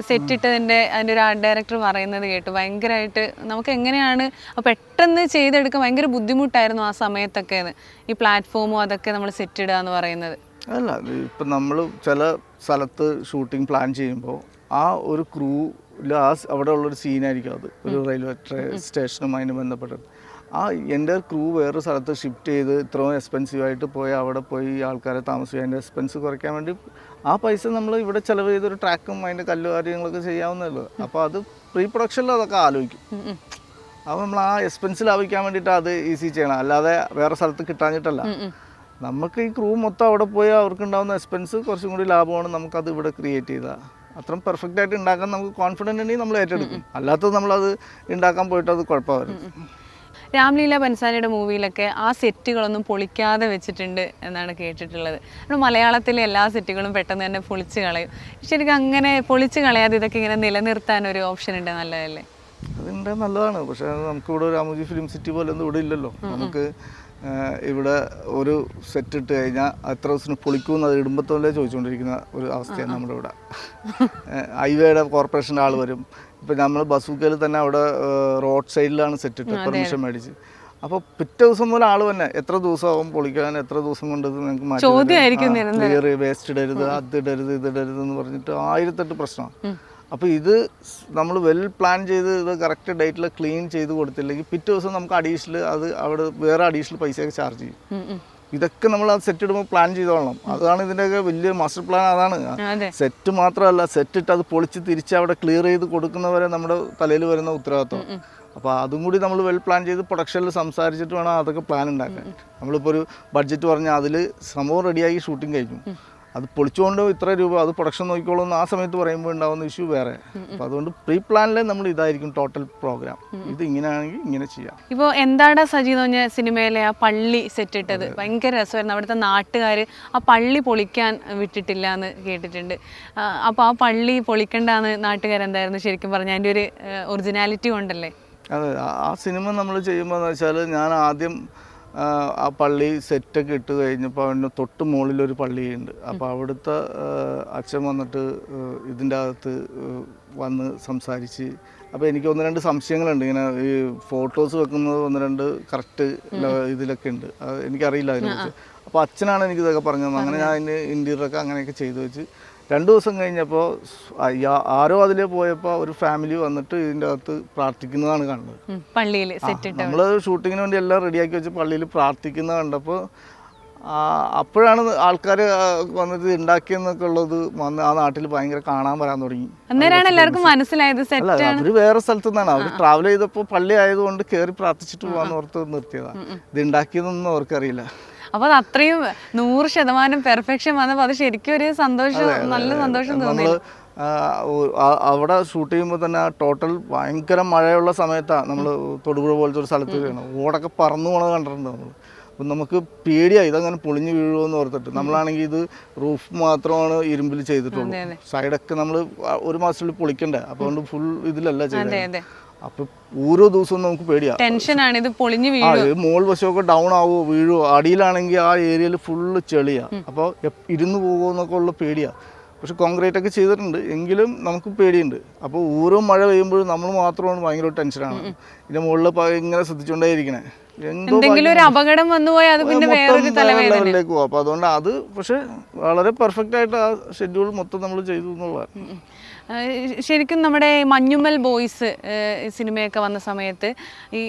സെറ്റ് ഇട്ടതിൻ്റെ അതിൻ്റെ ഒരു ആർട്ട് ഡയറക്ടർ പറയുന്നത് കേട്ടു. ഭയങ്കരമായിട്ട് നമുക്ക് എങ്ങനെയാണ് പെട്ടെന്ന് ചെയ്തെടുക്കാൻ ഭയങ്കര ബുദ്ധിമുട്ടായിരുന്നു ആ സമയത്തൊക്കെ, ഈ പ്ലാറ്റ്ഫോമും അതൊക്കെ നമ്മൾ സെറ്റ് ഇടുക എന്ന് പറയുന്നത്. അല്ല, ഇപ്പം നമ്മൾ ചില സ്ഥലത്ത് ഷൂട്ടിംഗ് പ്ലാൻ ചെയ്യുമ്പോൾ ആ ഒരു ക്രൂവിൽ അവിടെ ഉള്ളൊരു സീനായിരിക്കും അത്, ഒരു റെയിൽവേ സ്റ്റേഷനും അതിന് ബന്ധപ്പെട്ടത്. ആ എൻ്റെ ക്രൂ വേറൊരു സ്ഥലത്ത് ഷിഫ്റ്റ് ചെയ്ത് ഇത്രയും എക്സ്പെൻസീവായിട്ട് പോയി അവിടെ പോയി ആൾക്കാരെ താമസിക്കുക, അതിൻ്റെ എക്സ്പെൻസ് കുറയ്ക്കാൻ വേണ്ടി ആ പൈസ നമ്മൾ ഇവിടെ ചിലവ് ചെയ്തൊരു ട്രാക്കും അതിൻ്റെ കല്ല് കാര്യങ്ങളൊക്കെ ചെയ്യാവുന്നതല്ലോ. അപ്പോൾ അത് പ്രീ പ്രൊഡക്ഷനിൽ അതൊക്കെ ആലോചിക്കും. അപ്പോൾ നമ്മൾ ആ എക്സ്പെൻസ് ലാഭിക്കാൻ വേണ്ടിയിട്ട് അത് ഈസി ചെയ്യണം, അല്ലാതെ വേറെ സ്ഥലത്ത് കിട്ടാഞ്ഞിട്ടല്ല. നമുക്ക് ഈ ക്രൂ മൊത്തം അവിടെ പോയി അവർക്കുണ്ടാകുന്ന എക്സ്പെൻസ് കുറച്ചും കൂടി ലാഭമാണ് നമുക്കത് ഇവിടെ ക്രിയേറ്റ് ചെയ്താൽ. അത്രയും പെർഫെക്റ്റ് ആയിട്ട് ഉണ്ടാക്കാൻ നമുക്ക് കോൺഫിഡൻറ്റ് ഉണ്ടെങ്കിൽ നമ്മൾ ഏറ്റെടുക്കും. അല്ലാത്തത് നമ്മളത് ഉണ്ടാക്കാൻ പോയിട്ട് അത് കുഴപ്പമായിരുന്നു. രാംലീല ബൻസാലിയുടെ മൂവിയിലൊക്കെ ആ സെറ്റുകളൊന്നും പൊളിക്കാതെ വെച്ചിട്ടുണ്ട് എന്നാണ് കേട്ടിട്ടുള്ളത്. നമ്മൾ മലയാളത്തിലെ എല്ലാ സെറ്റുകളും പെട്ടെന്ന് തന്നെ പൊളിച്ച് കളയും. ശരിക്കും അങ്ങനെ പൊളിച്ച് കളയാതെ ഇതൊക്കെ ഇങ്ങനെ നിലനിർത്താൻ ഒരു ഓപ്ഷൻ ഉണ്ട്, നല്ലതല്ലേ? അതുണ്ട്, നല്ലതാണ്. പക്ഷേ നമുക്കിവിടെ രാമോജി ഫിലിം സിറ്റി പോലെ ഒന്നും ഇവിടെ ഇല്ലല്ലോ. നമുക്ക് ഇവിടെ ഒരു സെറ്റ് ഇട്ട് കഴിഞ്ഞാൽ എത്ര ദിവസത്തിന് പൊളിക്കുമെന്ന് അത് ഇടുമ്പത്തോലെ ചോദിച്ചുകൊണ്ടിരിക്കുന്ന ഒരു അവസ്ഥയാണ് നമ്മുടെ ഇവിടെ. ഹൈവേയുടെ കോർപ്പറേഷൻ്റെ ആൾ വരും. ഇപ്പം നമ്മൾ ബസൂക്കയിൽ തന്നെ അവിടെ റോഡ് സൈഡിലാണ് സെറ്റ് ഇട്ട് പെർമിഷൻ മേടിച്ച്. അപ്പോൾ പിറ്റേ ദിവസം മുതൽ ആൾ തന്നെ എത്ര ദിവസമാകും പൊളിക്കാൻ, എത്ര ദിവസം കൊണ്ട് നിങ്ങൾക്ക് മാറ്റി ക്ലിയർ, വേസ്റ്റ് ഇടരുത്, അത് ഇടരുത്, ഇത് ഇടരുത് എന്ന് പറഞ്ഞിട്ട് 1008 പ്രശ്നമാണ്. അപ്പോൾ ഇത് നമ്മൾ വെൽ പ്ലാൻ ചെയ്ത് ഇത് കറക്റ്റ് ഡേറ്റിൽ ക്ലീൻ ചെയ്ത് കൊടുത്തില്ലെങ്കിൽ പിറ്റേ ദിവസം നമുക്ക് അഡീഷണൽ അത് അവിടെ വേറെ അഡീഷണൽ പൈസയൊക്കെ ചാർജ് ചെയ്യും. ഇതൊക്കെ നമ്മൾ അത് സെറ്റ് ഇടുമ്പോൾ പ്ലാൻ ചെയ്തോളണം. അതാണ് ഇതിൻ്റെയൊക്കെ വലിയ മാസ്റ്റർ പ്ലാൻ. അതാണ് സെറ്റ് മാത്രമല്ല, സെറ്റ് ഇട്ട് അത് പൊളിച്ച് തിരിച്ച് അവിടെ ക്ലിയർ ചെയ്ത് കൊടുക്കുന്നവരെ നമ്മുടെ തലയിൽ വരുന്ന ഉത്തരവാദിത്വം. അപ്പോൾ അതും കൂടി നമ്മൾ വെൽ പ്ലാൻ ചെയ്ത് പ്രൊഡക്ഷനിൽ സംസാരിച്ചിട്ട് വേണം അതൊക്കെ പ്ലാൻ ഉണ്ടാക്കാൻ. നമ്മളിപ്പോൾ ഒരു ബഡ്ജറ്റ് പറഞ്ഞാൽ അതിൽ സംഭവം റെഡിയാക്കി ഷൂട്ടിംഗ് കഴിഞ്ഞു, അത് പൊളിച്ചുകൊണ്ട് ഇത്ര രൂപ അത് പ്രൊഡക്ഷൻ നോക്കിക്കോളും ആ സമയത്ത് പറയുമ്പോൾ ഉണ്ടാകുന്ന ഇഷ്യൂ വേറെ. അപ്പോൾ അതുകൊണ്ട് പ്രീ പ്ലാനിലെ നമ്മൾ ഇതായിരിക്കും ടോട്ടൽ പ്രോഗ്രാം. ഇത് ഇങ്ങനെയാണെങ്കിൽ ഇങ്ങനെ ചെയ്യാം. ഇപ്പോൾ എന്താടാ സജി എന്ന് പറഞ്ഞ സിനിമയിലെ ആ പള്ളി സെറ്റ് ഇട്ടത് ഭയങ്കര രസമായിരുന്നു. അവിടുത്തെ നാട്ടുകാർ ആ പള്ളി പൊളിക്കാൻ വിട്ടിട്ടില്ല എന്ന് കേട്ടിട്ടുണ്ട്. അപ്പോൾ ആ പള്ളി പൊളിക്കണ്ടെന്ന് നാട്ടുകാരെന്തായിരുന്നു ശരിക്കും പറഞ്ഞാൽ അതിൻ്റെ ഒരു ഒറിജിനാലിറ്റി കൊണ്ടല്ലേ? അതെ, ആ സിനിമ നമ്മൾ ചെയ്യുമ്പോൾ എന്ന് വെച്ചാൽ ഞാൻ ആദ്യം ആ പള്ളി സെറ്റൊക്കെ ഇട്ട് കഴിഞ്ഞപ്പോൾ അതിൻ്റെ തൊട്ട് മുകളിലൊരു പള്ളിയുണ്ട്. അപ്പോൾ അവിടുത്തെ അച്ഛൻ വന്നിട്ട് ഇതിൻ്റെ അകത്ത് വന്ന് സംസാരിച്ച്. അപ്പോൾ എനിക്ക് 1-2 സംശയങ്ങളുണ്ട്. ഇങ്ങനെ ഈ ഫോട്ടോസ് വെക്കുന്നത് 1-2 കറക്റ്റ് ഇതിലൊക്കെ ഉണ്ട്, എനിക്കറിയില്ല അതിനെക്കുറിച്ച്. അപ്പോൾ അച്ഛനാണ് എനിക്കിതൊക്കെ പറഞ്ഞത്. അങ്ങനെ ഞാൻ അതിൻ്റെ ഇൻറ്റീരിയറൊക്കെ അങ്ങനെയൊക്കെ ചെയ്തു വെച്ച് 2 ദിവസം കഴിഞ്ഞപ്പോൾ ആരോ അതിലേ പോയപ്പോൾ ഒരു ഫാമിലി വന്നിട്ട് ഇതിൻ്റെ അകത്ത് പ്രാർത്ഥിക്കുന്നതാണ് കണ്ടത്. പള്ളിയിൽ നമ്മൾ ഷൂട്ടിങ്ങിന് വേണ്ടി എല്ലാം റെഡിയാക്കി വെച്ച് പള്ളിയിൽ പ്രാർത്ഥിക്കുന്നത് കണ്ടപ്പോൾ അപ്പോഴാണ് ആൾക്കാർ വന്നിട്ട് ഉണ്ടാക്കിയെന്നൊക്കെ ഉള്ളത് വന്ന് ആ നാട്ടിൽ ഭയങ്കര കാണാൻ വരാൻ തുടങ്ങി. എല്ലാവർക്കും മനസ്സിലായത് അല്ല, അവർ വേറെ സ്ഥലത്തു നിന്നാണ്. അവർ ട്രാവൽ ചെയ്തപ്പോൾ പള്ളി ആയതുകൊണ്ട് കയറി പ്രാർത്ഥിച്ചിട്ട് പോകാന്ന് ഓർത്ത് നിർത്തിയതാണ്. ഇത് ഉണ്ടാക്കിയതൊന്നും അവർക്കറിയില്ല. അപ്പോൾ അത് അത്രയും 100% പെർഫെക്ഷൻ വന്നപ്പോൾ അത് ശരിക്കും ഒരു സന്തോഷം, നല്ല സന്തോഷം തോന്നി. അവിടെ ഷൂട്ട് ചെയ്യുമ്പോൾ തന്നെ ആ ടോട്ടൽ ഭയങ്കര മഴയുള്ള സമയത്താണ് നമ്മൾ തൊടുപുഴ പോലത്തെ ഒരു സ്ഥലത്ത് വീണത്. ഓടൊക്കെ പറന്നു പോണത് കണ്ടിട്ടുണ്ട് നമ്മൾ. അപ്പം നമുക്ക് പേടിയായി ഇതങ്ങനെ പൊളിഞ്ഞ് വീഴുമെന്ന് ഓർത്തിട്ട്. നമ്മളാണെങ്കിൽ ഇത് റൂഫ് മാത്രമാണ് ഇരുമ്പിൽ ചെയ്തിട്ടുള്ളൂ, സൈഡൊക്കെ നമ്മൾ 1 മാസത്തിൽ പൊളിക്കണ്ടേ. അപ്പോൾ അതുകൊണ്ട് ഫുൾ ഇതിലല്ല ചെയ്തത്. അപ്പൊ ഓരോ ദിവസവും നമുക്ക് പേടിയാ, ടെൻഷനാണ്, ഇത് പൊളിഞ്ഞു വീഴും, മോൾ വശമൊക്കെ ഡൗൺ ആവോ വീഴുവോ, അടിയിലാണെങ്കിൽ ആ ഏരിയയിൽ ഫുള്ള് ചെളിയാ. അപ്പോൾ ഇരുന്ന് പോകുമോ എന്നൊക്കെ ഉള്ള പേടിയാ. പക്ഷെ കോൺക്രീറ്റ് ഒക്കെ ചെയ്തിട്ടുണ്ട്, എങ്കിലും നമുക്ക് പേടിയുണ്ട്. അപ്പോൾ ഓരോ മഴ പെയ്യുമ്പോഴും നമ്മൾ മാത്രമാണ് ഭയങ്കര ടെൻഷനാണ്. ഇതിന്റെ മുകളിൽ ഇങ്ങനെ ശ്രദ്ധിച്ചുകൊണ്ടേയിരിക്കണേ, എന്തെങ്കിലും ഒരു അപകടം വന്നു പോയാൽ അത് പിന്നെ വേറൊരു ലെവലിലേക്ക് പോകും. അപ്പോൾ അതുകൊണ്ട് അത് പക്ഷെ വളരെ പെർഫെക്റ്റ് ആയിട്ട് ആ ഷെഡ്യൂൾ മൊത്തം നമ്മൾ ചെയ്തു എന്നുള്ളതാണ്. ശരിക്കും നമ്മുടെ മഞ്ഞുമ്മൽ ബോയ്സ് സിനിമയൊക്കെ വന്ന സമയത്ത് ഈ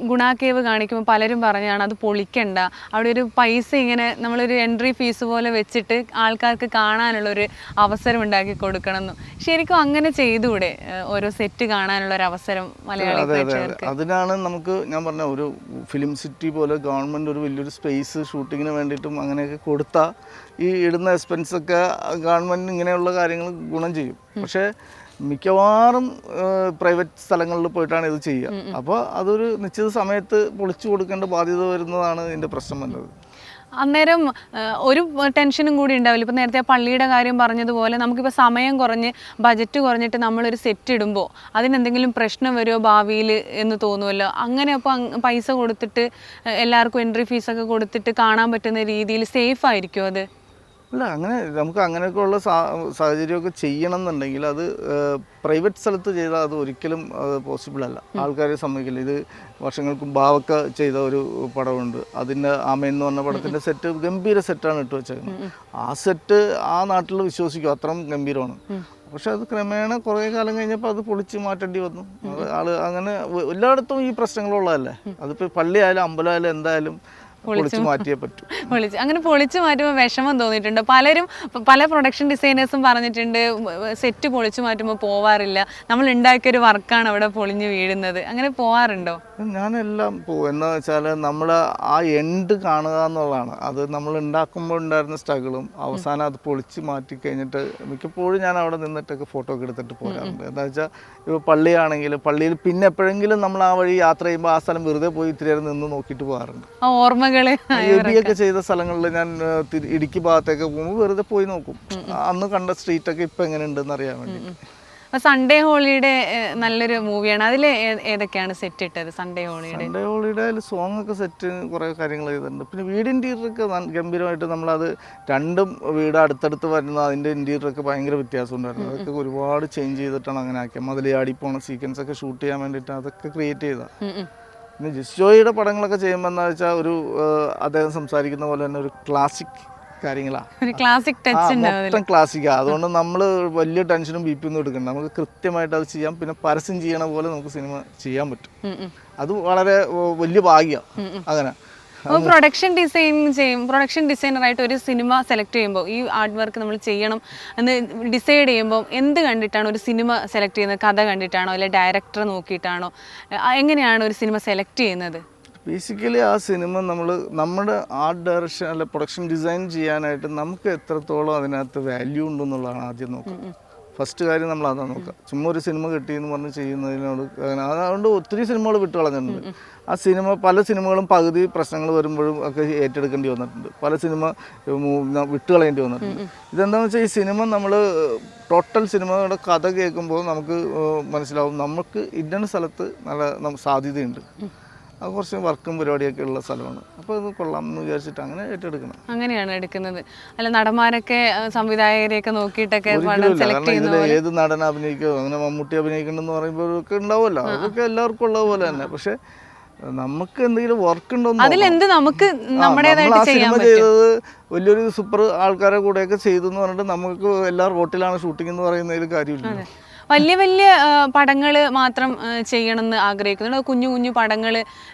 ഗുണ കേവ് കാണിക്കുമ്പോൾ പലരും പറഞ്ഞാണ് അത് പൊളിക്കണ്ട, അവിടെ ഒരു പൈസ ഇങ്ങനെ നമ്മളൊരു എൻട്രി ഫീസ് പോലെ വെച്ചിട്ട് ആൾക്കാർക്ക് കാണാനുള്ളൊരു അവസരം ഉണ്ടാക്കി കൊടുക്കണം എന്ന്. ശരിക്കും അങ്ങനെ ചെയ്തുകൂടെ ഓരോ സെറ്റ് കാണാനുള്ള ഒരു അവസരം മലയാളി പ്രേക്ഷകർക്ക്? അതിനാണ് നമുക്ക് ഞാൻ പറഞ്ഞ ഒരു ഫിലിം സിറ്റി പോലെ ഗവൺമെൻറ് ഒരു വലിയൊരു സ്പേസ് ഷൂട്ടിങ്ങിന് വേണ്ടിയിട്ടും അങ്ങനെയൊക്കെ കൊടുത്താൽ ഈ ഇടുന്ന എക്സ്പെൻസൊക്കെ ഗവൺമെൻറ് ഇങ്ങനെയുള്ള കാര്യങ്ങൾ ഗുണം ചെയ്യും. പക്ഷേ മിക്കവാറും പ്രൈവറ്റ് സ്ഥലങ്ങളിൽ പോയിട്ടാണ് ഇത് ചെയ്യുക. അപ്പോൾ അതൊരു നിശ്ചിത സമയത്ത് പൊളിച്ചു കൊടുക്കേണ്ട ബാധ്യത വരുന്നതാണ് ഇതിൻ്റെ പ്രശ്നം വന്നത്. അന്നേരം ഒരു ടെൻഷനും കൂടി ഉണ്ടാവില്ല. ഇപ്പോൾ നേരത്തെ ആ പള്ളിയുടെ കാര്യം പറഞ്ഞതുപോലെ നമുക്കിപ്പോൾ സമയം കുറഞ്ഞ് ബജറ്റ് കുറഞ്ഞിട്ട് നമ്മളൊരു സെറ്റ് ഇടുമ്പോൾ അതിനെന്തെങ്കിലും പ്രശ്നം വരുമോ ഭാവിയിൽ എന്ന് തോന്നുമല്ലോ. അങ്ങനെ അപ്പോൾ പൈസ കൊടുത്തിട്ട് എല്ലാവർക്കും എൻട്രി ഫീസൊക്കെ കൊടുത്തിട്ട് കാണാൻ പറ്റുന്ന രീതിയിൽ സേഫ് ആയിരിക്കുമോ അത്? അല്ല, അങ്ങനെ നമുക്ക് അങ്ങനെയൊക്കെയുള്ള സാഹചര്യമൊക്കെ ചെയ്യണം എന്നുണ്ടെങ്കിൽ അത് പ്രൈവറ്റ് സ്ഥലത്ത് ചെയ്താൽ അത് ഒരിക്കലും പോസിബിൾ അല്ല, ആൾക്കാർ സമ്മതിക്കില്ല. ഇത് വർഷങ്ങൾക്ക് ബാവക്ക ചെയ്ത ഒരു പടമുണ്ട്, അതിൻ്റെ ആമ എന്ന് പറഞ്ഞ പടത്തിൻ്റെ സെറ്റ് ഗംഭീര സെറ്റാണ് ഇട്ട് വെച്ചേക്കുന്നത്. ആ സെറ്റ് ആ നാട്ടിൽ വിശ്വസിക്കും, അത്രയും ഗംഭീരമാണ്. പക്ഷെ അത് ക്രമേണ കുറേ കാലം കഴിഞ്ഞപ്പോൾ അത് പൊളിച്ച് മാറ്റേണ്ടി വന്നു. അത് അങ്ങനെ എല്ലായിടത്തും ഈ പ്രശ്നങ്ങളുള്ളതല്ലേ. അതിപ്പോൾ പള്ളി ആയാലും അമ്പലമായാലും എന്തായാലും പൊളിച്ച് മാറ്റിയേ പറ്റൂ. അങ്ങനെ പൊളിച്ചു മാറ്റുമ്പോൾ വിഷമം തോന്നിയിട്ടുണ്ട്. പലരും പല പ്രൊഡക്ഷൻ ഡിസൈനേഴ്സും പറഞ്ഞിട്ടുണ്ട് സെറ്റ് പൊളിച്ചു മാറ്റുമ്പോൾ പോവാറില്ല, നമ്മൾ ഉണ്ടാക്കിയൊരു വർക്കാണ് അവിടെ പൊളിഞ്ഞു വീഴുന്നത്. അങ്ങനെ പോവാറുണ്ടോ? ഞാനെല്ലാം പോകും. എന്താ വെച്ചാൽ നമ്മൾ ആ എൻഡ് കാണുക എന്നുള്ളതാണ്. അത് നമ്മൾ ഉണ്ടാക്കുമ്പോൾ ഉണ്ടായിരുന്ന സ്ട്രഗിളും അവസാനം അത് പൊളിച്ച് മാറ്റി കഴിഞ്ഞിട്ട് മിക്കപ്പോഴും ഞാൻ അവിടെ നിന്നിട്ടൊക്കെ ഫോട്ടോ ഒക്കെ എടുത്തിട്ട് പോരാറുണ്ട്. എന്താ വെച്ചാൽ ഇപ്പോൾ പള്ളിയാണെങ്കിൽ പള്ളിയിൽ പിന്നെ എപ്പോഴെങ്കിലും നമ്മൾ ആ വഴി യാത്ര ചെയ്യുമ്പോൾ ആ സ്ഥലം വെറുതെ പോയി ഇത്തിരി നേരം നിന്ന് നോക്കിയിട്ട് പോകാറുണ്ട്. ഓർമ്മകള് ഒക്കെ ചെയ്ത സ്ഥലങ്ങളിൽ ഞാൻ ഇടുക്കി ഭാഗത്തേക്ക് പോകുമ്പോൾ വെറുതെ പോയി നോക്കും, അന്ന് കണ്ട സ്ട്രീറ്റൊക്കെ ഇപ്പം എങ്ങനെ ഉണ്ടെന്ന് അറിയാൻ വേണ്ടി. സൺഡേ ഹോളിഡേ നല്ലൊരു മൂവിയാണ്. അതിൽ ഏതൊക്കെയാണ് സെറ്റ് ഇട്ടത്? സൺഡേ ഹോളിഡേ അതിൽ സോങ് ഒക്കെ സെറ്റ് കുറേ കാര്യങ്ങൾ ചെയ്തിട്ടുണ്ട്. പിന്നെ വീട് ഇൻറ്റീരിയറൊക്കെ ഗംഭീരമായിട്ട് നമ്മളത് രണ്ടും വീട് അടുത്തടുത്ത് വരുന്ന അതിൻ്റെ ഇൻറ്റീരിയറൊക്കെ ഭയങ്കര വ്യത്യാസം ഉണ്ടായിരുന്നു. അതൊക്കെ ഒരുപാട് ചേഞ്ച് ചെയ്തിട്ടാണ് അങ്ങനെ ആക്കിയത്. മതിലയാടി പോണ സീക്വൻസ് ഒക്കെ ഷൂട്ട് ചെയ്യാൻ വേണ്ടിയിട്ട് അതൊക്കെ ക്രിയേറ്റ് ചെയ്തതാണ്. പിന്നെ ജിസ്റ്റോയുടെ പടങ്ങളൊക്കെ ചെയ്യുമ്പോൾ എന്താ വെച്ചാൽ ഒരു അദ്ദേഹം സംസാരിക്കുന്ന പോലെ തന്നെ ഒരു ക്ലാസിക് കാര്യങ്ങളാണ്, ക്ലാസിക് ടച്ച് മൊത്തം ക്ലാസിക്കാണ്. അതുകൊണ്ട് നമ്മൾ വലിയ ടെൻഷനും ബി പി ഒന്നും എടുക്കണ്ട, നമുക്ക് കൃത്യമായിട്ട് അത് ചെയ്യാം. പിന്നെ പരസ്യം ചെയ്യണ പോലെ നമുക്ക് സിനിമ ചെയ്യാൻ പറ്റും. അത് വളരെ വലിയ ഭാഗ്യമാണ്. അങ്ങനെ പ്രൊഡക്ഷൻ ഡിസൈനറായിട്ട് ഒരു സിനിമ സെലക്ട് ചെയ്യുമ്പോൾ ഈ ആർട്ട് വർക്ക് നമ്മൾ ചെയ്യണം എന്ന് ഡിസൈഡ് ചെയ്യുമ്പോൾ എന്ത് കണ്ടിട്ടാണ് ഒരു സിനിമ സെലക്ട് ചെയ്യുന്നത്? കഥ കണ്ടിട്ടാണോ, അല്ലെങ്കിൽ ഡയറക്ടറെ നോക്കിയിട്ടാണോ? എങ്ങനെയാണ് ഒരു സിനിമ സെലക്ട് ചെയ്യുന്നത്? ബേസിക്കലി ആ സിനിമ നമ്മുടെ ആർട്ട് ഡയറക്ഷൻ അല്ല പ്രൊഡക്ഷൻ ഡിസൈൻ ചെയ്യാനായിട്ട് നമുക്ക് എത്രത്തോളം അതിനകത്ത് വാല്യൂ ഉണ്ടെന്നുള്ളതാണ് ആദ്യം നോക്കുക. ഫസ്റ്റ് കാര്യം നമ്മൾ അതാണ് നോക്കുക. ചുമ്മാ ഒരു സിനിമ കിട്ടിയെന്ന് പറഞ്ഞ് ചെയ്യുന്നതിനോട് അതുകൊണ്ട് ഒത്തിരി സിനിമകൾ വിട്ട് കളഞ്ഞിട്ടുണ്ട്. ആ പല സിനിമകളും പകുതി പ്രശ്നങ്ങൾ വരുമ്പോഴും ഒക്കെ ഏറ്റെടുക്കേണ്ടി വന്നിട്ടുണ്ട്. പല സിനിമ വിട്ട് കളയേണ്ടി വന്നിട്ടുണ്ട്. ഇതെന്താണെന്ന് വെച്ചാൽ ഈ സിനിമ നമ്മൾ ടോട്ടൽ സിനിമയുടെ കഥ കേൾക്കുമ്പോൾ നമുക്ക് മനസ്സിലാവും നമുക്ക് ഇന്ന സ്ഥലത്ത് നല്ല സാധ്യതയുണ്ട്, അത് കുറച്ച് വർക്കും പരിപാടിയൊക്കെ ഉള്ള സ്ഥലമാണ്, അപ്പോൾ അത് കൊള്ളാം എന്ന് വിചാരിച്ചിട്ട് അങ്ങനെ ഏറ്റെടുക്കണം. അങ്ങനെയാണ് എടുക്കുന്നത്. അല്ല നടന്മാരൊക്കെ സംവിധായകരെയൊക്കെ നോക്കിയിട്ടൊക്കെ ഏത് നടൻ അഭിനയിക്കോ, അങ്ങനെ മമ്മൂട്ടി അഭിനയിക്കണമെന്ന് പറയുമ്പോൾ ഒക്കെ ഉണ്ടാവുമല്ലോ, അതൊക്കെ എല്ലാവർക്കും ഉള്ള പോലെ തന്നെ. പക്ഷെ നമുക്ക് എന്തെങ്കിലും വർക്ക് ഉണ്ടോ, നമുക്ക് ആ സിനിമ ചെയ്തത് വലിയൊരു സൂപ്പർ ആൾക്കാരെ കൂടെയൊക്കെ ചെയ്തു എന്ന് പറഞ്ഞിട്ട് നമുക്ക് എല്ലാ റോട്ടിലാണ് ഷൂട്ടിംഗ് എന്ന് പറയുന്നതിൽ കാര്യമില്ല. വലിയ വലിയ പടങ്ങൾ മാത്രം ചെയ്യണമെന്ന് ആഗ്രഹിക്കുന്നു, കുഞ്ഞു കുഞ്ഞു പടങ്ങൾ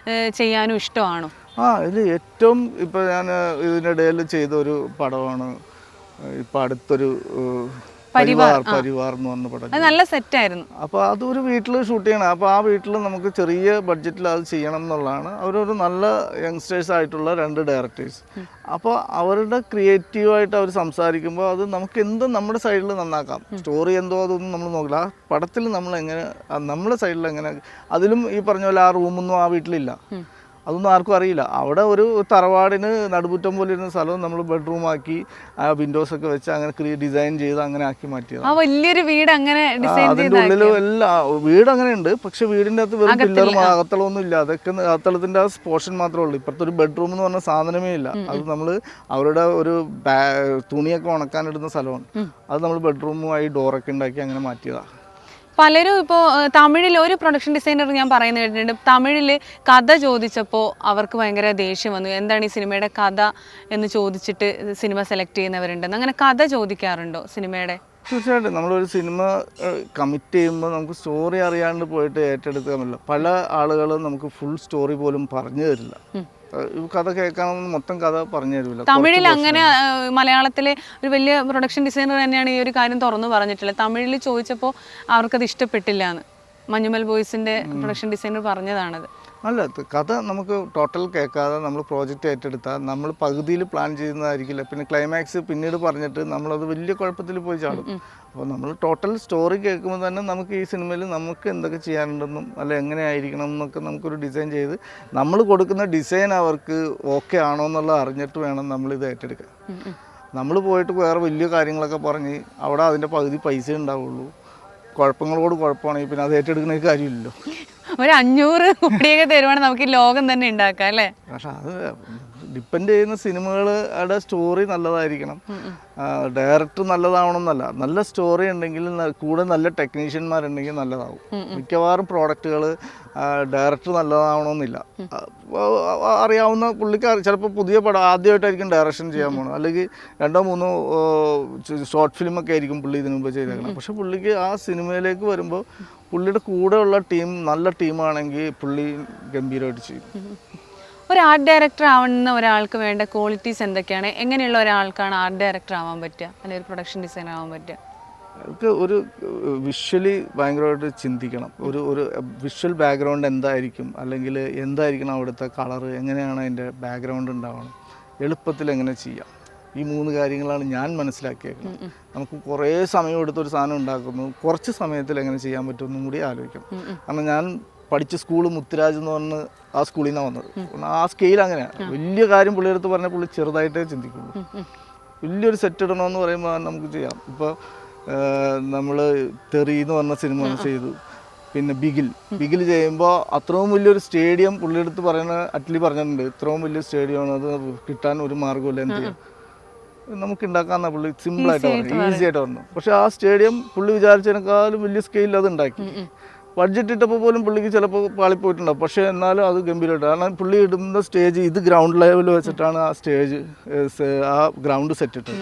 ചെയ്യാനും ഇഷ്ടമാണോ? ഇതിൽ ഏറ്റവും ഇപ്പോൾ ഞാൻ ഇതിനിടയിൽ ചെയ്ത ഒരു പടമാണ് ഇപ്പം അടുത്തൊരു പരിവാർ എന്ന് പറഞ്ഞ പടം. നല്ല സെറ്റായിരുന്നു. അപ്പോൾ അതൊരു വീട്ടിൽ ഷൂട്ട് ചെയ്യണം. അപ്പോൾ ആ വീട്ടിൽ നമുക്ക് ചെറിയ ബഡ്ജറ്റിൽ അത് ചെയ്യണം എന്നുള്ളതാണ്. അവരൊരു നല്ല യങ്സ്റ്റേഴ്സ് ആയിട്ടുള്ള 2 ഡയറക്ടേഴ്സ്. അപ്പോൾ അവരുടെ ക്രിയേറ്റീവായിട്ട് അവർ സംസാരിക്കുമ്പോൾ അത് നമുക്ക് എന്തും നമ്മുടെ സൈഡിൽ നന്നാക്കാം. സ്റ്റോറി എന്തോ അതൊന്നും നമ്മൾ നോക്കില്ല. ആ പടത്തിൽ നമ്മൾ എങ്ങനെ നമ്മുടെ സൈഡിൽ എങ്ങനെ, അതിലും ഈ പറഞ്ഞ പോലെ ആ റൂമൊന്നും ആ വീട്ടിലില്ല, അതൊന്നും ആർക്കും അറിയില്ല. അവിടെ ഒരു തറവാടിന് നടുമുറ്റം പോലെ ഇരുന്ന സ്ഥലവും നമ്മൾ ബെഡ്റൂം ആക്കി വിൻഡോസ് ഒക്കെ വെച്ച് അങ്ങനെ ഡിസൈൻ ചെയ്ത് അങ്ങനെ ആക്കി മാറ്റിയത്. വലിയൊരു വീട് അങ്ങനെ അതിൻ്റെ ഉള്ളിൽ എല്ലാം വീട് അങ്ങനെ ഉണ്ട്. പക്ഷെ വീടിൻ്റെ അകത്ത് വെറും പില്ലറും അകത്തളമൊന്നും ഇല്ല. അതൊക്കെ അകത്തളത്തിൻ്റെ ആ പോർഷൻ മാത്രമേ ഉള്ളൂ. ഇപ്പോഴത്തെ ഒരു ബെഡ്റൂം എന്ന് പറഞ്ഞ സാധനമേ ഇല്ല. അത് നമ്മൾ അവരുടെ ഒരു തുണിയൊക്കെ ഉണക്കാനിടുന്ന സ്ഥലമാണ്. അത് നമ്മൾ ബെഡ്റൂമുമായി ഡോറൊക്കെ ഉണ്ടാക്കി അങ്ങനെ മാറ്റിയതാണ്. പലരും ഇപ്പോൾ തമിഴിൽ ഒരു പ്രൊഡക്ഷൻ ഡിസൈനർ ഞാൻ പറയുന്നത് കേട്ടിട്ടുണ്ട്, തമിഴിൽ കഥ ചോദിച്ചപ്പോൾ അവർക്ക് ഭയങ്കര ദേഷ്യം വന്നു. എന്താണ് ഈ സിനിമയുടെ കഥ എന്ന് ചോദിച്ചിട്ട് സിനിമ സെലക്ട് ചെയ്യുന്നവരുണ്ടെന്ന്. അങ്ങനെ കഥ ചോദിക്കാറുണ്ടോ സിനിമയുടെ? തീർച്ചയായിട്ടും നമ്മളൊരു സിനിമ കമ്മിറ്റ് ചെയ്യുമ്പോൾ നമുക്ക് സ്റ്റോറി അറിയാണ്ട് പോയിട്ട് ഏറ്റെടുക്കാൻ പറ്റില്ല. പല ആളുകളും നമുക്ക് ഫുൾ സ്റ്റോറി പോലും പറഞ്ഞു തരില്ല. കഥ കേൾക്കാനൊന്നും മൊത്തം കഥ പറഞ്ഞു തരില്ല. തമിഴിൽ അങ്ങനെ മലയാളത്തിലെ ഒരു വലിയ പ്രൊഡക്ഷൻ ഡിസൈനർ തന്നെയാണ് ഈ ഒരു കാര്യം തുറന്നു പറഞ്ഞിട്ടുള്ളത്. തമിഴിൽ ചോദിച്ചപ്പോൾ അവർക്കത് ഇഷ്ടപ്പെട്ടില്ല എന്ന് മഞ്ഞുമൽ ബോയ്സിൻ്റെ പ്രൊഡക്ഷൻ ഡിസൈനർ പറഞ്ഞതാണത്. അല്ല, കഥ നമുക്ക് ടോട്ടൽ കേൾക്കാതെ നമ്മൾ പ്രോജക്റ്റ് ഏറ്റെടുത്താൽ നമ്മൾ പകുതിയിൽ പ്ലാൻ ചെയ്യുന്നതായിരിക്കില്ല. പിന്നെ ക്ലൈമാക്സ് പിന്നീട് പറഞ്ഞിട്ട് നമ്മളത് വലിയ കുഴപ്പത്തിൽ പോയി ചാടും. അപ്പോൾ നമ്മൾ ടോട്ടൽ സ്റ്റോറി കേൾക്കുമ്പോൾ തന്നെ നമുക്ക് ഈ സിനിമയിൽ നമുക്ക് എന്തൊക്കെ ചെയ്യാനുണ്ടെന്നും അല്ല എങ്ങനെ ആയിരിക്കണം എന്നൊക്കെ നമുക്കൊരു ഡിസൈൻ ചെയ്ത് നമ്മൾ കൊടുക്കുന്ന ഡിസൈൻ അവർക്ക് ഓക്കെ ആണോ എന്നുള്ളത് അറിഞ്ഞിട്ട് വേണം നമ്മളിത് ഏറ്റെടുക്കാൻ. നമ്മൾ പോയിട്ട് വേറെ വലിയ കാര്യങ്ങളൊക്കെ പറഞ്ഞ് അവിടെ അതിൻ്റെ പകുതി പൈസ ഉണ്ടാവുള്ളൂ. കുഴപ്പങ്ങളോട് കുഴപ്പമാണെങ്കിൽ പിന്നെ അത് ഏറ്റെടുക്കുന്ന കാര്യമില്ലല്ലോ. ഒരു 500 കോടിയൊക്കെ തരുവാണെങ്കിൽ നമുക്ക് ഈ ലോകം തന്നെ ഉണ്ടാക്കാം അല്ലേ? പക്ഷെ അത് ഡിപ്പെൻഡ് ചെയ്യുന്ന സിനിമകളുടെ സ്റ്റോറി നല്ലതായിരിക്കണം, ഡയറക്ടർ നല്ലതാവണമെന്നല്ല. നല്ല സ്റ്റോറി ഉണ്ടെങ്കിൽ കൂടെ നല്ല ടെക്നീഷ്യന്മാരുണ്ടെങ്കിൽ നല്ലതാവും. മിക്കവാറും പ്രോഡക്റ്റുകൾ ഡയറക്ടർ നല്ലതാവണമെന്നില്ല. അറിയാവുന്ന പുള്ളിക്ക് ചിലപ്പോൾ പുതിയ പടം ആദ്യമായിട്ടായിരിക്കും ഡയറക്ഷൻ ചെയ്യാൻ പോകണം, അല്ലെങ്കിൽ 2-3 ഷോർട്ട് ഫിലിമൊക്കെ ആയിരിക്കും പുള്ളി ഇതിനു മുമ്പ് ചെയ്തേക്കണം. പക്ഷെ പുള്ളിക്ക് ആ സിനിമയിലേക്ക് വരുമ്പോൾ പുള്ളിയുടെ കൂടെയുള്ള ടീം നല്ല ടീമാണെങ്കിൽ പുള്ളി ഗംഭീരമായിട്ട് ചെയ്യും. ഒരു ആർട്ട് ഡയറക്ടർ ആവുന്ന ഒരാൾക്ക് വേണ്ട ക്വാളിറ്റീസ് എന്തൊക്കെയാണ്? എങ്ങനെയുള്ള ഒരാൾക്കാണ് ആർട്ട് ഡയറക്ടർ ആവാൻ പറ്റുക, അല്ലെങ്കിൽ ഒരു പ്രൊഡക്ഷൻ ഡിസൈനർ ആവാൻ പറ്റുക? അവർക്ക് ഒരു വിഷ്വലി ഭയങ്കരമായിട്ട് ചിന്തിക്കണം. ഒരു വിഷ്വൽ ബാക്ക്ഗ്രൗണ്ട് എന്തായിരിക്കും, അല്ലെങ്കിൽ എന്തായിരിക്കണം അവിടുത്തെ കളറ്, എങ്ങനെയാണ് അതിൻ്റെ ബാക്ക്ഗ്രൗണ്ട് ഉണ്ടാവണം, എളുപ്പത്തിൽ എങ്ങനെ ചെയ്യാം. ഈ 3 കാര്യങ്ങളാണ് ഞാൻ മനസ്സിലാക്കിയേക്കുന്നത്. നമുക്ക് കുറേ സമയം എടുത്തൊരു സാധനം ഉണ്ടാക്കുന്നു, കുറച്ച് സമയത്തിൽ എങ്ങനെ ചെയ്യാൻ പറ്റുമെന്നും കൂടി ആലോചിക്കണം. കാരണം ഞാൻ പഠിച്ച സ്കൂൾ മുത്തുരാജ് എന്ന് പറഞ്ഞ് ആ സ്കൂളിൽ നിന്നാണ് വന്നത്. ആ സ്കെയിൽ അങ്ങനെയാണ്. വലിയ കാര്യം പുള്ളിയെടുത്ത് പറഞ്ഞാൽ പുള്ളി ചെറുതായിട്ടേ ചിന്തിക്കുള്ളൂ. വലിയൊരു സെറ്റ് ഇടണമെന്ന് പറയുമ്പോൾ നമുക്ക് ചെയ്യാം. ഇപ്പോൾ നമ്മൾ തെറി എന്ന് പറഞ്ഞ സിനിമ ചെയ്തു, പിന്നെ ബിഗിൽ ചെയ്യുമ്പോൾ അത്രയും വലിയൊരു സ്റ്റേഡിയം പുള്ളിയെടുത്ത് പറയുന്ന അറ്റ്ലി പറഞ്ഞിട്ടുണ്ട്, ഇത്രയും വലിയ സ്റ്റേഡിയമാണ്, അത് കിട്ടാൻ ഒരു മാർഗ്ഗമില്ല, എന്ത് ചെയ്യാം, നമുക്ക് ഉണ്ടാക്കാമെന്ന പുള്ളി സിമ്പിളായിട്ട് പറഞ്ഞു, ഈസി ആയിട്ട് പറഞ്ഞു. പക്ഷെ ആ സ്റ്റേഡിയം പുള്ളി വിചാരിച്ചതിനേക്കാളും വലിയ സ്കെയിലിൽ അത് ഉണ്ടാക്കി. ബഡ്ജറ്റ് ഇട്ടപ്പോൾ പോലും പുള്ളിക്ക് ചിലപ്പോൾ പാളിപ്പോയിട്ടുണ്ടാവും. പക്ഷേ എന്നാലും അത് ഗംഭീരമായിട്ട്, കാരണം പുള്ളി ഇടുന്ന സ്റ്റേജ് ഇത് ഗ്രൗണ്ട് ലെവൽ വെച്ചിട്ടാണ് ആ സ്റ്റേജ് ആ ഗ്രൗണ്ട് സെറ്റ് ഇട്ടത്.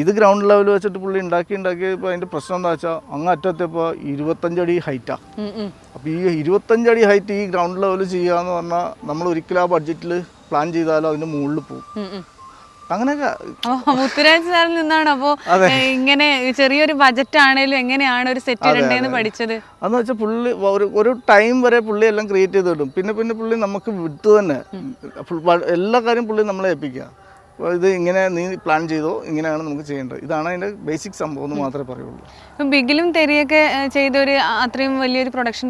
ഇത് ഗ്രൗണ്ട് ലെവൽ വെച്ചിട്ട് പുള്ളി ഉണ്ടാക്കിയപ്പോൾ അതിൻ്റെ പ്രശ്നം എന്താ വെച്ചാൽ അങ്ങ് അറ്റത്തെപ്പോൾ 25 അടി ഹൈറ്റാണ്. അപ്പോൾ ഈ 25 അടി ഹൈറ്റ് ഈ ഗ്രൗണ്ട് ലെവൽ ചെയ്യുക എന്ന് പറഞ്ഞാൽ നമ്മൾ ഒരിക്കലും ആ ബഡ്ജറ്റിൽ പ്ലാൻ ചെയ്താലും അതിൻ്റെ മുകളിൽ പോകും. അങ്ങനെയൊക്കെ മുത്തുരാജ് സാറിൽ നിന്നാണ് അപ്പോൾ ഇങ്ങനെ ചെറിയൊരു ബജറ്റ് ആണേലും എങ്ങനെയാണ് ഒരു സെറ്റ് ഇടേണ്ടതെന്ന് പഠിച്ചത്? അതെന്ന് വെച്ചാൽ പുള്ളി ഒരു ടൈം വരെ പുള്ളി എല്ലാം ക്രിയേറ്റ് ചെയ്ത് കിട്ടും. പിന്നെ പുള്ളി നമുക്ക് വിട്ടു തന്നെ എല്ലാ കാര്യം പുള്ളി നമ്മളെ ഏൽപ്പിക്കുക. ഇത് ഇങ്ങനെ നീ പ്ലാൻ ചെയ്തോ, ഇങ്ങനെയാണ് നമുക്ക് ചെയ്യേണ്ടത്, ഇതാണ് അതിൻ്റെ ബേസിക് സംഭവം എന്ന് മാത്രമേ പറയുള്ളൂ. ഇപ്പം ബിഗിലും തെറിയൊക്കെ ചെയ്തൊരു അത്രയും വലിയൊരു പ്രൊഡക്ഷൻ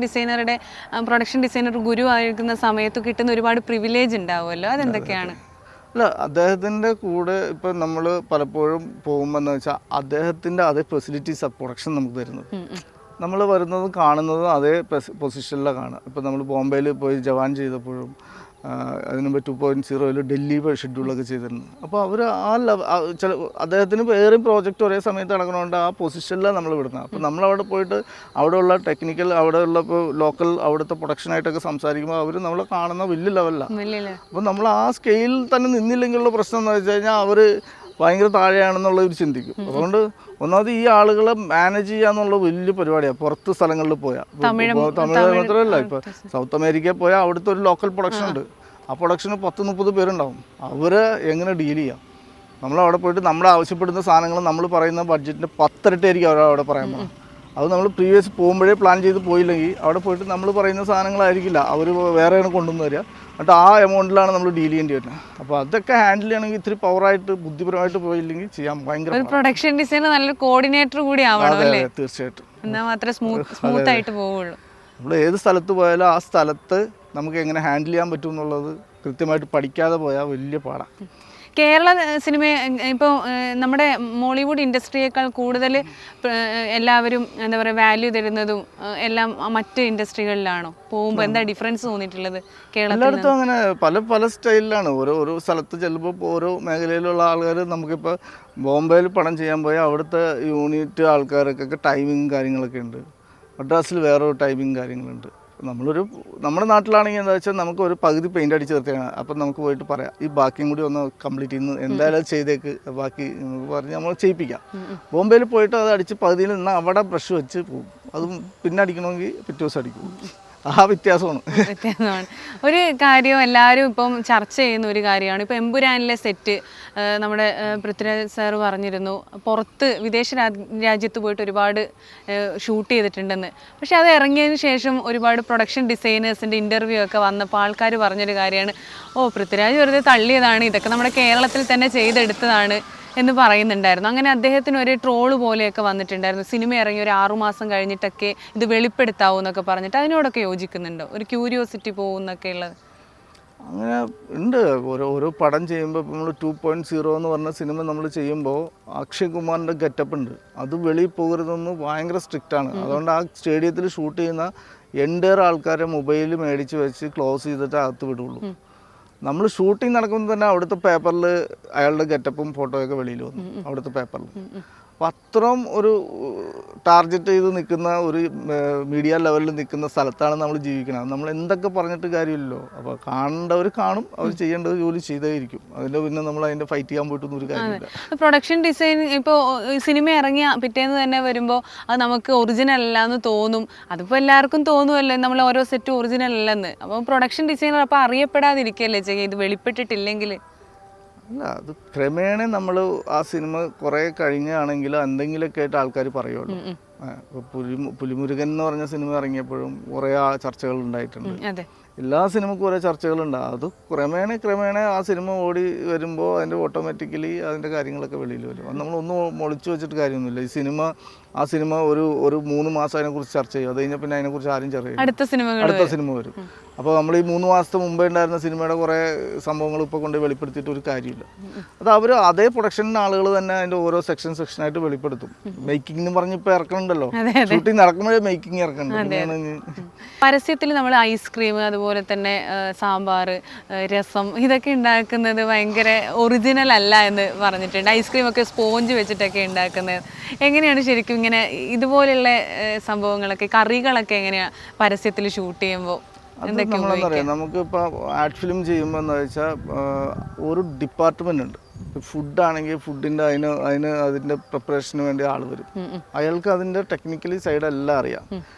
ഡിസൈനർ ഗുരു ആയിരിക്കുന്ന സമയത്ത് കിട്ടുന്ന ഒരുപാട് പ്രിവിലേജ് ഉണ്ടാവുമല്ലോ, അതെന്തൊക്കെയാണ്? അല്ല, അദ്ദേഹത്തിൻ്റെ കൂടെ ഇപ്പം നമ്മൾ പലപ്പോഴും പോകുമ്പോൾ എന്ന് വെച്ചാൽ അദ്ദേഹത്തിൻ്റെ അതേ ഫെസിലിറ്റീസ് പ്രൊഡക്ഷൻ നമുക്ക് തരുന്നത്. നമ്മൾ വരുന്നതും കാണുന്നതും അതേ പൊസിഷനിലാണ് കാണുക. ഇപ്പം നമ്മൾ ബോംബെയിൽ പോയി ജവാൻ ചെയ്തപ്പോഴും അതിന് മുമ്പ് 2.0 ഡൽഹി ഷെഡ്യൂളൊക്കെ ചെയ്തിരുന്നു. അപ്പോൾ അവർ ചില അദ്ദേഹത്തിന് വേറെയും പ്രോജക്റ്റ് ഒരേ സമയത്ത് നടക്കണതുകൊണ്ട് ആ പൊസിഷനിലാണ് നമ്മൾ വിടുന്നത്. അപ്പോൾ നമ്മളവിടെ പോയിട്ട് അവിടെയുള്ള ടെക്നിക്കൽ, അവിടെയുള്ള ഇപ്പോൾ ലോക്കൽ അവിടുത്തെ പ്രൊഡക്ഷനായിട്ടൊക്കെ സംസാരിക്കുമ്പോൾ അവർ നമ്മളെ കാണുന്ന വലിയ ലെവലിലാണ്. അപ്പോൾ നമ്മൾ ആ സ്കെയിലിൽ തന്നെ നിന്നില്ലെങ്കിലുള്ള പ്രശ്നം എന്ന് വെച്ച് കഴിഞ്ഞാൽ അവർ ഭയങ്കര താഴെയാണെന്നുള്ളൊരു ചിന്തിക്കും. അതുകൊണ്ട് ഒന്നാമത് ഈ ആളുകളെ മാനേജ് ചെയ്യാന്നുള്ള വലിയ പരിപാടിയാണ്. പുറത്ത് സ്ഥലങ്ങളിൽ പോയാൽ, തമിഴ് മാത്രമല്ല, ഇപ്പോൾ സൗത്ത് അമേരിക്കയിൽ പോയാൽ അവിടുത്തെ ഒരു ലോക്കൽ പ്രൊഡക്ഷൻ ഉണ്ട്. ആ പ്രൊഡക്ഷന് 10-30 പേരുണ്ടാവും. അവരെ എങ്ങനെ ഡീൽ ചെയ്യാം? നമ്മളവിടെ പോയിട്ട് നമ്മൾ ആവശ്യപ്പെടുന്ന സാധനങ്ങൾ നമ്മൾ പറയുന്ന ബഡ്ജറ്റിൻ്റെ 10 ഇരട്ടിയായിരിക്കും അവരവിടെ പറയാൻ പോകുന്നത്. അത് നമ്മൾ പ്രീവിയസ് പോകുമ്പോഴേ പ്ലാൻ ചെയ്ത് പോയില്ലെങ്കിൽ അവിടെ പോയിട്ട് നമ്മൾ പറയുന്ന സാധനങ്ങളായിരിക്കില്ല, അവർ വേറെയാണ് കൊണ്ടുവന്ന് തരിക. എന്നിട്ട് ആ എമൗണ്ടിലാണ് നമ്മൾ ഡീൽ ചെയ്യേണ്ടി വരുന്നത്. അപ്പോൾ അതൊക്കെ ഹാൻഡിൽ ചെയ്യണമെങ്കിൽ ഇത്തിരി പവറായിട്ട് ബുദ്ധിപരമായിട്ട് പോയില്ലെങ്കിൽ ചെയ്യാൻ ഭയങ്കര. ഒരു പ്രൊഡക്ഷൻ ഡിസൈനർ നല്ലൊരു കോർഡിനേറ്റർ കൂടി ആവണം അല്ലേ? തീർച്ചയായിട്ടും. എന്നാൽ മാത്രമേ സ്മൂത്ത് ആയിട്ട് പോവുള്ളൂ. നമ്മൾ ഏത് സ്ഥലത്ത് പോയാലും ആ സ്ഥലത്ത് നമുക്ക് എങ്ങനെ ഹാൻഡിൽ ചെയ്യാൻ പറ്റും എന്നുള്ളത് കൃത്യമായിട്ട് പഠിക്കാതെ പോയാൽ വലിയ പാടാണ്. കേരള സിനിമ ഇപ്പോൾ നമ്മുടെ മോളിവുഡ് ഇൻഡസ്ട്രിയേക്കാൾ കൂടുതൽ എല്ലാവരും എന്താ പറയുക വാല്യൂ തരുന്നതും എല്ലാം മറ്റ് ഇൻഡസ്ട്രികളിലാണോ പോകുമ്പോൾ? എന്താ ഡിഫറൻസ് തോന്നിയിട്ടുള്ളത് കേരളത്തിൽ? എല്ലായിടത്തും അങ്ങനെ പല സ്റ്റൈലിലാണ്. ഓരോ സ്ഥലത്ത് ചെല്ലുമ്പോൾ ഓരോ മേഖലയിലുള്ള ആൾക്കാർ, നമുക്കിപ്പോൾ ബോംബെയിൽ പടം ചെയ്യാൻ പോയാൽ അവിടുത്തെ യൂണിറ്റ് ആൾക്കാർക്കൊക്കെ ടൈമിങ് കാര്യങ്ങളൊക്കെ ഉണ്ട്. മദ്രാസിൽ വേറൊരു ടൈമിങ് കാര്യങ്ങളുണ്ട്. നമ്മുടെ നാട്ടിലാണെങ്കിൽ എന്താ വെച്ചാൽ നമുക്ക് ഒരു പകുതി പെയിൻ്റ് അടിച്ച് നിർത്തിയാണ്. അപ്പം നമുക്ക് പോയിട്ട് പറയാം, ഈ ബാക്കിയും കൂടി ഒന്ന് കംപ്ലീറ്റ് ചെയ്യുന്നു, എന്തായാലും ചെയ്തേക്ക്, ബാക്കി പറഞ്ഞ് നമ്മൾ ചെയ്യിപ്പിക്കാം. ബോംബെയിൽ പോയിട്ട് അത് അടിച്ച് പകുതിയിൽ നിന്ന് അവിടെ ബ്രഷ് വെച്ച് പോകും. അതും പിന്നെ അടിക്കണമെങ്കിൽ പിറ്റേ ദിവസം അടിക്കും. ആ വ്യത്യാസമാണ്. ഒരു കാര്യം എല്ലാവരും ഇപ്പം ചർച്ച ചെയ്യുന്ന ഒരു കാര്യമാണ് ഇപ്പം എമ്പുരാനിലെ സെറ്റ്. നമ്മുടെ പൃഥ്വിരാജ് സാറ് പറഞ്ഞിരുന്നു പുറത്ത് വിദേശ രാജ്യത്ത് പോയിട്ട് ഒരുപാട് ഷൂട്ട് ചെയ്തിട്ടുണ്ടെന്ന്. പക്ഷെ അത് ഇറങ്ങിയതിന് ശേഷം ഒരുപാട് പ്രൊഡക്ഷൻ ഡിസൈനേഴ്സിൻ്റെ ഇൻ്റർവ്യൂ ഒക്കെ വന്നപ്പോൾ ആൾക്കാർ പറഞ്ഞൊരു കാര്യമാണ്, പൃഥ്വിരാജ് വെറുതെ തള്ളിയതാണ്, ഇതൊക്കെ നമ്മുടെ കേരളത്തിൽ തന്നെ ചെയ്തെടുത്തതാണ് എന്ന് പറയുന്നുണ്ടായിരുന്നു. അങ്ങനെ അദ്ദേഹത്തിന് ഒരു ട്രോള് പോലെയൊക്കെ വന്നിട്ടുണ്ടായിരുന്നു. സിനിമ ഇറങ്ങി ഒരു 6 മാസം കഴിഞ്ഞിട്ടൊക്കെ ഇത് വെളിപ്പെടുത്താവൂ എന്നൊക്കെ പറഞ്ഞിട്ട്. അതിനോടൊക്കെ യോജിക്കുന്നുണ്ടോ? ഒരു ക്യൂരിയോസിറ്റി പോകുന്നൊക്കെ ഉള്ളത് അങ്ങനെ ഉണ്ട്. ഓരോ പടം ചെയ്യുമ്പോൾ ഇപ്പോൾ നമ്മൾ 2.0 എന്ന് പറഞ്ഞ സിനിമ നമ്മൾ ചെയ്യുമ്പോൾ അക്ഷയ് കുമാറിൻ്റെ ഗെറ്റപ്പ് ഉണ്ട്, അത് വെളിയിൽ പോകരുതെന്ന് ഭയങ്കര സ്ട്രിക്റ്റാണ്. അതുകൊണ്ട് ആ സ്റ്റേഡിയത്തിൽ ഷൂട്ട് ചെയ്യുന്ന എൻ്റെയർ ആൾക്കാരെ മൊബൈൽ മേടിച്ച് വെച്ച് ക്ലോസ് ചെയ്തിട്ട് അകത്ത് വിടുള്ളൂ. നമ്മൾ ഷൂട്ടിംഗ് നടക്കുമ്പോൾ തന്നെ അവിടുത്തെ പേപ്പറിൽ അയാളുടെ ഗെറ്റപ്പും ഫോട്ടോയൊക്കെ വെളിയിൽ വന്നു അവിടുത്തെ പേപ്പറിൽ. അപ്പം അത്രയും ഒരു ടാർഗറ്റ് ചെയ്ത് നിൽക്കുന്ന ഒരു മീഡിയ ലെവലിൽ നിൽക്കുന്ന സ്ഥലത്താണ് നമ്മൾ ജീവിക്കുന്നത്. നമ്മൾ എന്തൊക്കെ പറഞ്ഞിട്ട് കാര്യമില്ലല്ലോ. അപ്പോൾ കാണേണ്ടവർ കാണും, അവർ ചെയ്യേണ്ടത് ജോലി ചെയ്തേയിരിക്കും. അതിൻ്റെ പിന്നെ നമ്മൾ അതിൻ്റെ ഫൈറ്റ് ചെയ്യാൻ പോയിട്ടൊന്നും ഒരു കാര്യമില്ല. പ്രൊഡക്ഷൻ ഡിസൈൻ ഇപ്പോൾ സിനിമ ഇറങ്ങിയ പിറ്റേന്ന് തന്നെ വരുമ്പോൾ അത് നമുക്ക് ഒറിജിനൽ അല്ല എന്ന് തോന്നും. അതിപ്പോൾ എല്ലാവർക്കും തോന്നുമല്ലോ നമ്മൾ ഓരോ സെറ്റും ഒറിജിനൽ അല്ലെന്ന്. അപ്പോൾ പ്രൊഡക്ഷൻ ഡിസൈനർ അപ്പോൾ അറിയപ്പെടാതിരിക്കുകയല്ലേ ചെയ്യുക ഇത് വെളിപ്പെട്ടിട്ടില്ലെങ്കിൽ? അല്ല, അത് ക്രമേണ നമ്മൾ ആ സിനിമ കുറേ കഴിഞ്ഞാണെങ്കിൽ എന്തെങ്കിലുമൊക്കെ ആയിട്ട് ആൾക്കാർ പറയുള്ളൂ. ഇപ്പോൾ പുലിമുരുകൻ എന്ന് പറഞ്ഞ സിനിമ ഇറങ്ങിയപ്പോഴും കുറേ ചർച്ചകൾ ഉണ്ടായിട്ടുണ്ട്. എല്ലാ സിനിമക്കും ഓരോ ചർച്ചകളുണ്ടാകും. അത് ക്രമേണ ആ സിനിമ ഓടി വരുമ്പോൾ അതിൻ്റെ ഓട്ടോമാറ്റിക്കലി അതിൻ്റെ കാര്യങ്ങളൊക്കെ വെളിയിൽ വരും. അത് നമ്മളൊന്നും ഒളിച്ചു വെച്ചിട്ട് കാര്യമൊന്നുമില്ല. ആ സിനിമ ഒരു 3 മാസം അതിനെക്കുറിച്ച് ചർച്ച ചെയ്യും. അത് കഴിഞ്ഞാൽ പിന്നെ അതിനെക്കുറിച്ച് ആരും ചർച്ച ചെയ്യും. അടുത്ത സിനിമ വരും. അപ്പോൾ നമ്മൾ ഈ 3 മാസത്തെ മുമ്പേ ഉണ്ടായിരുന്ന സിനിമയുടെ കുറേ സംഭവങ്ങൾ ഇപ്പോൾ കൊണ്ട് വെളിപ്പെടുത്തിയിട്ട് ഒരു കാര്യമില്ല. അത് അവർ അതേ പ്രൊഡക്ഷനിലെ ആളുകൾ തന്നെ അതിൻ്റെ ഓരോ സെക്ഷനായിട്ട് വെളിപ്പെടുത്തും. മേക്കിംഗ് എന്ന് പറഞ്ഞ് ഇപ്പോൾ ഇറക്കണുണ്ടല്ലോ, ഷൂട്ടിംഗ് നടക്കുമ്പോഴേ മേക്കിംഗ് ഇറക്കുന്നുണ്ട്. പരസ്യത്തിൽ നമ്മൾ ഐസ്ക്രീം, അതുപോലെ തന്നെ സാമ്പാർ, രസം ഇതൊക്കെ ഉണ്ടാക്കുന്നത് ഭയങ്കര ഒറിജിനൽ അല്ല എന്ന് പറഞ്ഞിട്ടുണ്ട്. ഐസ്ക്രീമൊക്കെ സ്പോഞ്ച് വെച്ചിട്ടൊക്കെ ഉണ്ടാക്കുന്നത്. എങ്ങനെയാണ് ശരിക്കും ഇങ്ങനെ ഇതുപോലെയുള്ള സംഭവങ്ങളൊക്കെ, കറികളൊക്കെ എങ്ങനെയാണ് പരസ്യത്തിൽ ഷൂട്ട് ചെയ്യുമ്പോൾ? നമ്മളെന്നറിയാം, നമുക്കിപ്പോൾ ആഡ് ഫിലിം ചെയ്യുമ്പോൾ എന്ന് വെച്ചാൽ ഒരു ഡിപ്പാർട്ട്മെൻ്റ് ഉണ്ട്. ഫുഡാണെങ്കിൽ ഫുഡിൻ്റെ അതിൻ്റെ പ്രിപ്പറേഷന് വേണ്ടി ആൾ വരും. അയാൾക്ക് അതിൻ്റെ ടെക്നിക്കലി സൈഡെല്ലാം അറിയാം.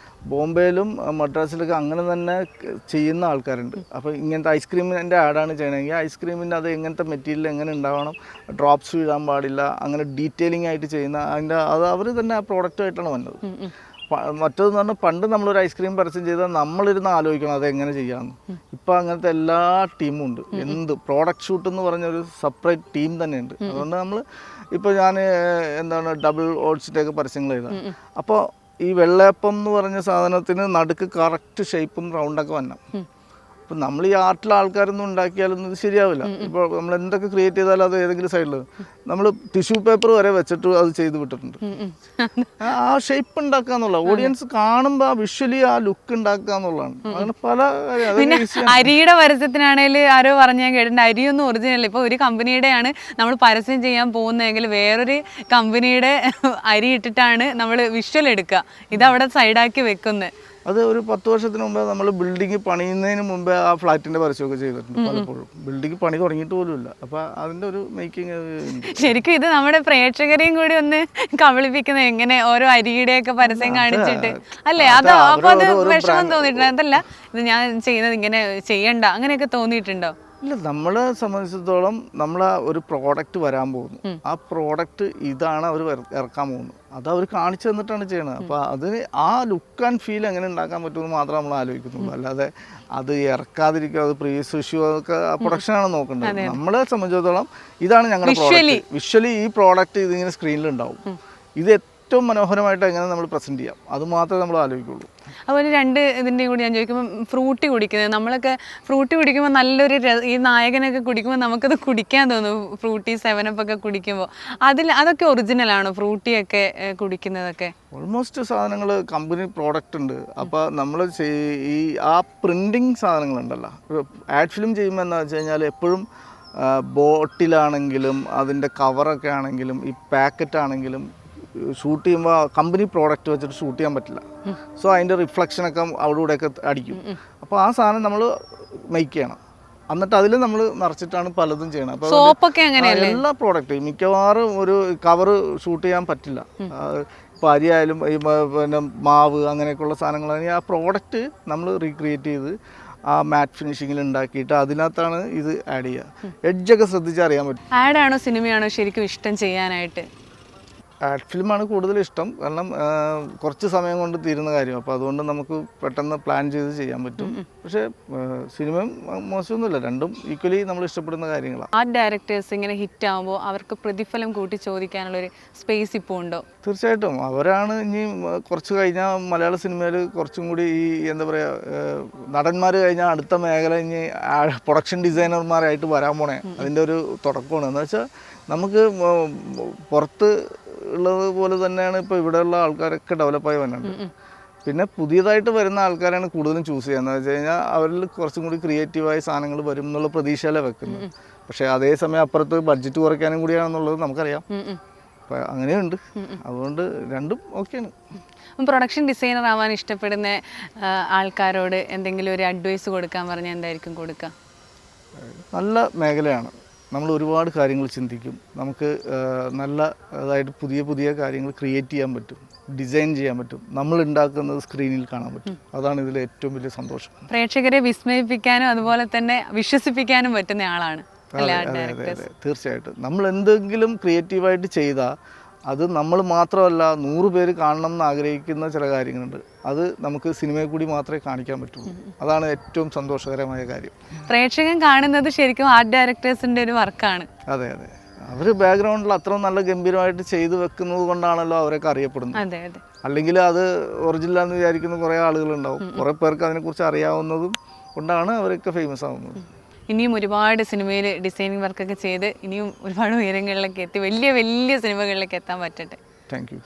ബോംബെയിലും മദ്രാസിലൊക്കെ അങ്ങനെ തന്നെ ചെയ്യുന്ന ആൾക്കാരുണ്ട്. അപ്പോൾ ഇങ്ങനത്തെ ഐസ്ക്രീമിൻ്റെ ആഡാണ് ചെയ്യണമെങ്കിൽ ഐസ്ക്രീമിൻ്റെ അത് എങ്ങനത്തെ മെറ്റീരിയൽ എങ്ങനെ ഉണ്ടാവണം, ഡ്രോപ്സ് വീഴാൻ പാടില്ല, അങ്ങനെ ഡീറ്റെയിലിംഗ് ആയിട്ട് ചെയ്യുന്ന അത് അവർ തന്നെ ആ പ്രോഡക്റ്റായിട്ടാണ് വന്നത്. മറ്റേതെന്ന് പറഞ്ഞാൽ പണ്ട് നമ്മളൊരു ഐസ്ക്രീം പരസ്യം ചെയ്താൽ നമ്മളിരുന്ന് ആലോചിക്കണം അതെങ്ങനെ ചെയ്യാമെന്ന്. ഇപ്പോൾ അങ്ങനത്തെ എല്ലാ ടീമും ഉണ്ട്. പ്രോഡക്റ്റ് ഷൂട്ട് എന്ന് പറഞ്ഞൊരു സെപ്പറേറ്റ് ടീം തന്നെയുണ്ട്. അതുകൊണ്ട് നമ്മൾ ഇപ്പോൾ ഞാൻ ഡബിൾ ഓട്സിൻ്റെയൊക്കെ പരസ്യങ്ങൾ ചെയ്താൽ, അപ്പോൾ ഈ വെള്ളയപ്പം എന്ന് പറഞ്ഞ സാധനത്തിന് നടുക്ക് കറക്റ്റ് ഷേപ്പും റൗണ്ടൊക്കെ വരണം. ഇപ്പം നമ്മൾ ഈ ആർട്ടിലെ ആൾക്കാരൊന്നും ഉണ്ടാക്കിയാലൊന്നും ഇത് ശരിയാവില്ല. ഇപ്പോൾ നമ്മൾ എന്തൊക്കെ ക്രിയേറ്റ് ചെയ്താലും അത് ഏതെങ്കിലും സൈഡിൽ നമ്മൾ ടിഷ്യൂ പേപ്പർ വരെ വെച്ചിട്ട് അത് ചെയ്ത് വിട്ടിട്ടുണ്ട്. ആ ഷേപ്പ് ഉണ്ടാക്കുക എന്നുള്ള ഓഡിയൻസ് കാണുമ്പോൾ ആ വിഷ്വലി ആ ലുക്ക് ഉണ്ടാക്കുക എന്നുള്ളതാണ്. അങ്ങനെ പല അരിയുടെ പരസ്യത്തിനാണെങ്കിൽ ആരോ പറഞ്ഞാൽ കേട്ടിട്ടുണ്ട്, അരിയൊന്നും ഒറിജിനൽ. ഇപ്പോൾ ഒരു കമ്പനിയുടെയാണ് നമ്മൾ പരസ്യം ചെയ്യാൻ പോകുന്നതെങ്കിൽ വേറൊരു കമ്പനിയുടെ അരി ഇട്ടിട്ടാണ് നമ്മൾ വിഷ്വൽ എടുക്കുക. ഇതവിടെ സൈഡാക്കി വെക്കുന്നത്. അത് ഒരു 10 വർഷത്തിന് മുമ്പേ നമ്മൾ ബിൽഡിംഗ് പണിയുന്നതിന് മുമ്പേ ആ ഫ്ലാറ്റിൻ്റെ പരസ്യമൊക്കെ ചെയ്തിട്ടുണ്ട് പലപ്പോഴും. ബിൽഡിംഗ് പണി തുടങ്ങിയിട്ട് പോലുമില്ല. അപ്പോൾ അതിൻ്റെ ഒരു മേക്കിംഗ്. ശരിക്കും ഇത് നമ്മുടെ പ്രേക്ഷകരെയും കൂടി ഒന്ന് കബളിപ്പിക്കുന്നത് എങ്ങനെ ഓരോ അരിയുടെയൊക്കെ പരസ്യം കാണിച്ചിട്ട് അല്ലേ? അപ്പോൾ അത് വിഷമം തോന്നിയിട്ടുണ്ട്. അതല്ല ഇത് ഞാൻ ചെയ്യുന്നത് ഇങ്ങനെ ചെയ്യണ്ട അങ്ങനെയൊക്കെ തോന്നിയിട്ടുണ്ടോ? ഇല്ല, നമ്മളെ സംബന്ധിച്ചിടത്തോളം നമ്മൾ ഒരു പ്രോഡക്റ്റ് വരാൻ പോകുന്നു. ആ പ്രോഡക്റ്റ് ഇതാണ് അവർ ഇറക്കാൻ പോകുന്നത്. അത് അവർ കാണിച്ചു തന്നിട്ടാണ് ചെയ്യണത്. അപ്പോൾ അതിന് ആ ലുക്ക് ആൻഡ് ഫീൽ എങ്ങനെ ഉണ്ടാക്കാൻ പറ്റുമെന്ന് മാത്രമേ നമ്മൾ ആലോചിക്കുന്നുള്ളൂ. അല്ലാതെ അത് ഇറക്കാതിരിക്കുക, അത് പ്രീവിയസ് ഇഷ്യൂ ഒക്കെ ആ പ്രൊഡക്ഷനാണ് നോക്കേണ്ടത്. നമ്മളെ സംബന്ധിച്ചിടത്തോളം ഇതാണ് ഞങ്ങളുടെ പ്രോഡക്റ്റ്. വിഷ്വലി ഈ പ്രോഡക്റ്റ് ഇതിങ്ങനെ സ്ക്രീനിലുണ്ടാവും. ഇത് ഏറ്റവും മനോഹരമായിട്ട് എങ്ങനെ നമ്മൾ പ്രസൻറ്റ് ചെയ്യാം, അത് മാത്രമേ നമ്മൾ ആലോചിക്കുള്ളൂ. അതുപോലെ രണ്ട് ഇതിൻ്റെയും കൂടി ഞാൻ ചോദിക്കുമ്പോൾ ഫ്രൂട്ടി കുടിക്കുന്നത്, നമ്മളൊക്കെ ഫ്രൂട്ടി കുടിക്കുമ്പോൾ നല്ലൊരു ഈ നായകനൊക്കെ കുടിക്കുമ്പോൾ നമുക്കത് കുടിക്കാൻ തോന്നും. ഫ്രൂട്ടി 7up ഒക്കെ കുടിക്കുമ്പോൾ അതൊക്കെ ഒറിജിനലാണോ ഫ്രൂട്ടിയൊക്കെ കുടിക്കുന്നതൊക്കെ? ഓൾമോസ്റ്റ് സാധനങ്ങൾ കമ്പനി പ്രോഡക്റ്റ് ഉണ്ട്. അപ്പോൾ നമ്മൾ ഈ ആ പ്രിൻറ്റിങ് സാധനങ്ങളുണ്ടല്ലോ, ആഡ് ഫിലിം ചെയ്യുമ്പോൾ എന്താ വെച്ച് കഴിഞ്ഞാൽ എപ്പോഴും ബോട്ടിലാണെങ്കിലും അതിൻ്റെ കവറൊക്കെ ആണെങ്കിലും ഈ പാക്കറ്റ് ആണെങ്കിലും ഷൂട്ട് ചെയ്യുമ്പോൾ കമ്പനി പ്രോഡക്റ്റ് വെച്ചിട്ട് ഷൂട്ട് ചെയ്യാൻ പറ്റില്ല. സോ അതിൻ്റെ റിഫ്ലക്ഷനൊക്കെ അവിടെ ഇവിടെയൊക്കെ അടിക്കും. അപ്പോൾ ആ സാധനം നമ്മൾ മേക്ക് ചെയ്യണം. എന്നിട്ട് അതിൽ നമ്മൾ നിറച്ചിട്ടാണ് പലതും ചെയ്യണം. അപ്പോൾ എല്ലാ പ്രോഡക്റ്റും മിക്കവാറും ഒരു കവറ് ഷൂട്ട് ചെയ്യാൻ പറ്റില്ല. ഇപ്പോൾ അരിയായാലും ഈ പിന്നെ മാവ് അങ്ങനെയൊക്കെയുള്ള സാധനങ്ങളാണെങ്കിൽ ആ പ്രോഡക്റ്റ് നമ്മൾ റീക്രിയേറ്റ് ചെയ്ത് ആ മാറ്റ് ഫിനിഷിങ്ങിൽ ഉണ്ടാക്കിയിട്ട് അതിനകത്താണ് ഇത് ആഡ് ചെയ്യുക. എഡ്ജൊക്കെ ശ്രദ്ധിച്ചാൽ അറിയാൻ പറ്റും. ആഡാണോ സിനിമയാണോ ശരിക്കും ഇഷ്ടം ചെയ്യാനായിട്ട്? ആഡ് ഫിലിമാണ് കൂടുതൽ ഇഷ്ടം. കാരണം കുറച്ച് സമയം കൊണ്ട് തീരുന്ന കാര്യം. അപ്പോൾ അതുകൊണ്ട് നമുക്ക് പെട്ടെന്ന് പ്ലാൻ ചെയ്ത് ചെയ്യാൻ പറ്റും. പക്ഷേ സിനിമയും മോശമൊന്നുമില്ല, രണ്ടും ഈക്വലി നമ്മൾ ഇഷ്ടപ്പെടുന്ന കാര്യങ്ങളാണ്. ആർട്ട് ഡയറക്ടേഴ്സ് ഇങ്ങനെ ഹിറ്റ് ആകുമ്പോൾ അവർക്ക് പ്രതിഫലം കൂട്ടി ചോദിക്കാനുള്ളൊരു സ്പേസ് ഇപ്പോൾ ഉണ്ടോ? തീർച്ചയായിട്ടും അവരാണ് ഇനി കുറച്ച് കഴിഞ്ഞാൽ മലയാള സിനിമയിൽ കുറച്ചും കൂടി ഈ എന്താ പറയുക നടന്മാർ കഴിഞ്ഞാൽ അടുത്ത മേഖല ഇനി പ്രൊഡക്ഷൻ ഡിസൈനർമാരായിട്ട് വരാൻ പോണേ. അതിൻ്റെ ഒരു തുടക്കമാണ്. എന്ന് വെച്ചാൽ നമുക്ക് പുറത്ത് ഉള്ളത് പോലെ തന്നെയാണ് ഇപ്പോൾ ഇവിടെയുള്ള ആൾക്കാരൊക്കെ ഡെവലപ്പായി വരുന്നുണ്ട്. പിന്നെ പുതിയതായിട്ട് വരുന്ന ആൾക്കാരാണ് കൂടുതലും ചൂസ് ചെയ്യുക. എന്ന് വെച്ച് കഴിഞ്ഞാൽ അവരിൽ കുറച്ചും കൂടി ക്രിയേറ്റീവായ സാധനങ്ങൾ വരും എന്നുള്ള പ്രതീക്ഷയിലാണ് വെക്കുന്നത്. പക്ഷേ അതേസമയം അപ്പുറത്ത് ബഡ്ജറ്റ് കുറയ്ക്കാനും കൂടിയാണെന്നുള്ളത് നമുക്കറിയാം. അപ്പം അങ്ങനെയുണ്ട്. അതുകൊണ്ട് രണ്ടും ഓക്കെയാണ്. പ്രൊഡക്ഷൻ ഡിസൈനർ ആവാൻ ഇഷ്ടപ്പെടുന്ന ആൾക്കാരോട് എന്തെങ്കിലും ഒരു അഡ്വൈസ് കൊടുക്കാൻ പറഞ്ഞാൽ എന്തായിരിക്കും കൊടുക്കുക? നല്ല മേഖലയാണ്. നമ്മൾ ഒരുപാട് കാര്യങ്ങൾ ചിന്തിക്കും. നമുക്ക് നല്ല അതായത് പുതിയ പുതിയ കാര്യങ്ങൾ ക്രിയേറ്റ് ചെയ്യാൻ പറ്റും, ഡിസൈൻ ചെയ്യാൻ പറ്റും. നമ്മൾ ഉണ്ടാക്കുന്നത് സ്ക്രീനിൽ കാണാൻ പറ്റും. അതാണ് ഇതിലെ ഏറ്റവും വലിയ സന്തോഷം. പ്രേക്ഷകരെ വിസ്മയിപ്പിക്കാനും അതുപോലെ തന്നെ വിശ്വസിപ്പിക്കാനും പറ്റുന്ന ആളാണ്. അതെ, തീർച്ചയായിട്ടും. നമ്മൾ എന്തെങ്കിലും ക്രിയേറ്റീവായിട്ട് ചെയ്താൽ അത് നമ്മൾ മാത്രമല്ല 100 പേര് കാണണം എന്ന് ആഗ്രഹിക്കുന്ന ചില കാര്യങ്ങളുണ്ട്. അത് നമുക്ക് സിനിമയിൽ കൂടി മാത്രമേ കാണിക്കാൻ പറ്റുള്ളൂ. അതാണ് ഏറ്റവും സന്തോഷകരമായ കാര്യം. പ്രേക്ഷകൻ കാണുന്നത് ശരിക്കും ആർട്ട് ഡയറക്ടേഴ്സിന്റെ ഒരു വർക്കാണ്. അതെ, അവർ ബാക്ക്ഗ്രൗണ്ടിൽ അത്ര നല്ല ഗംഭീരമായിട്ട് ചെയ്തു വെക്കുന്നത് കൊണ്ടാണല്ലോ അവരൊക്കെ അറിയപ്പെടുന്നത്. അല്ലെങ്കിൽ അത് ഒറിജിനൽ എന്ന് വിചാരിക്കുന്ന കുറേ ആളുകളുണ്ടാവും. കുറേ പേർക്ക് അതിനെക്കുറിച്ച് അറിയാവുന്നതും കൊണ്ടാണ് അവരൊക്കെ ഫേമസ് ആവുന്നത്. ഇനിയും ഒരുപാട് സിനിമയിൽ ഡിസൈനിങ് വർക്കൊക്കെ ചെയ്ത് ഇനിയും ഒരുപാട് ഉയരങ്ങളിലേക്ക് എത്തി വലിയ വലിയ സിനിമകളിലേക്ക് എത്താൻ പറ്റട്ടെ. Thank U.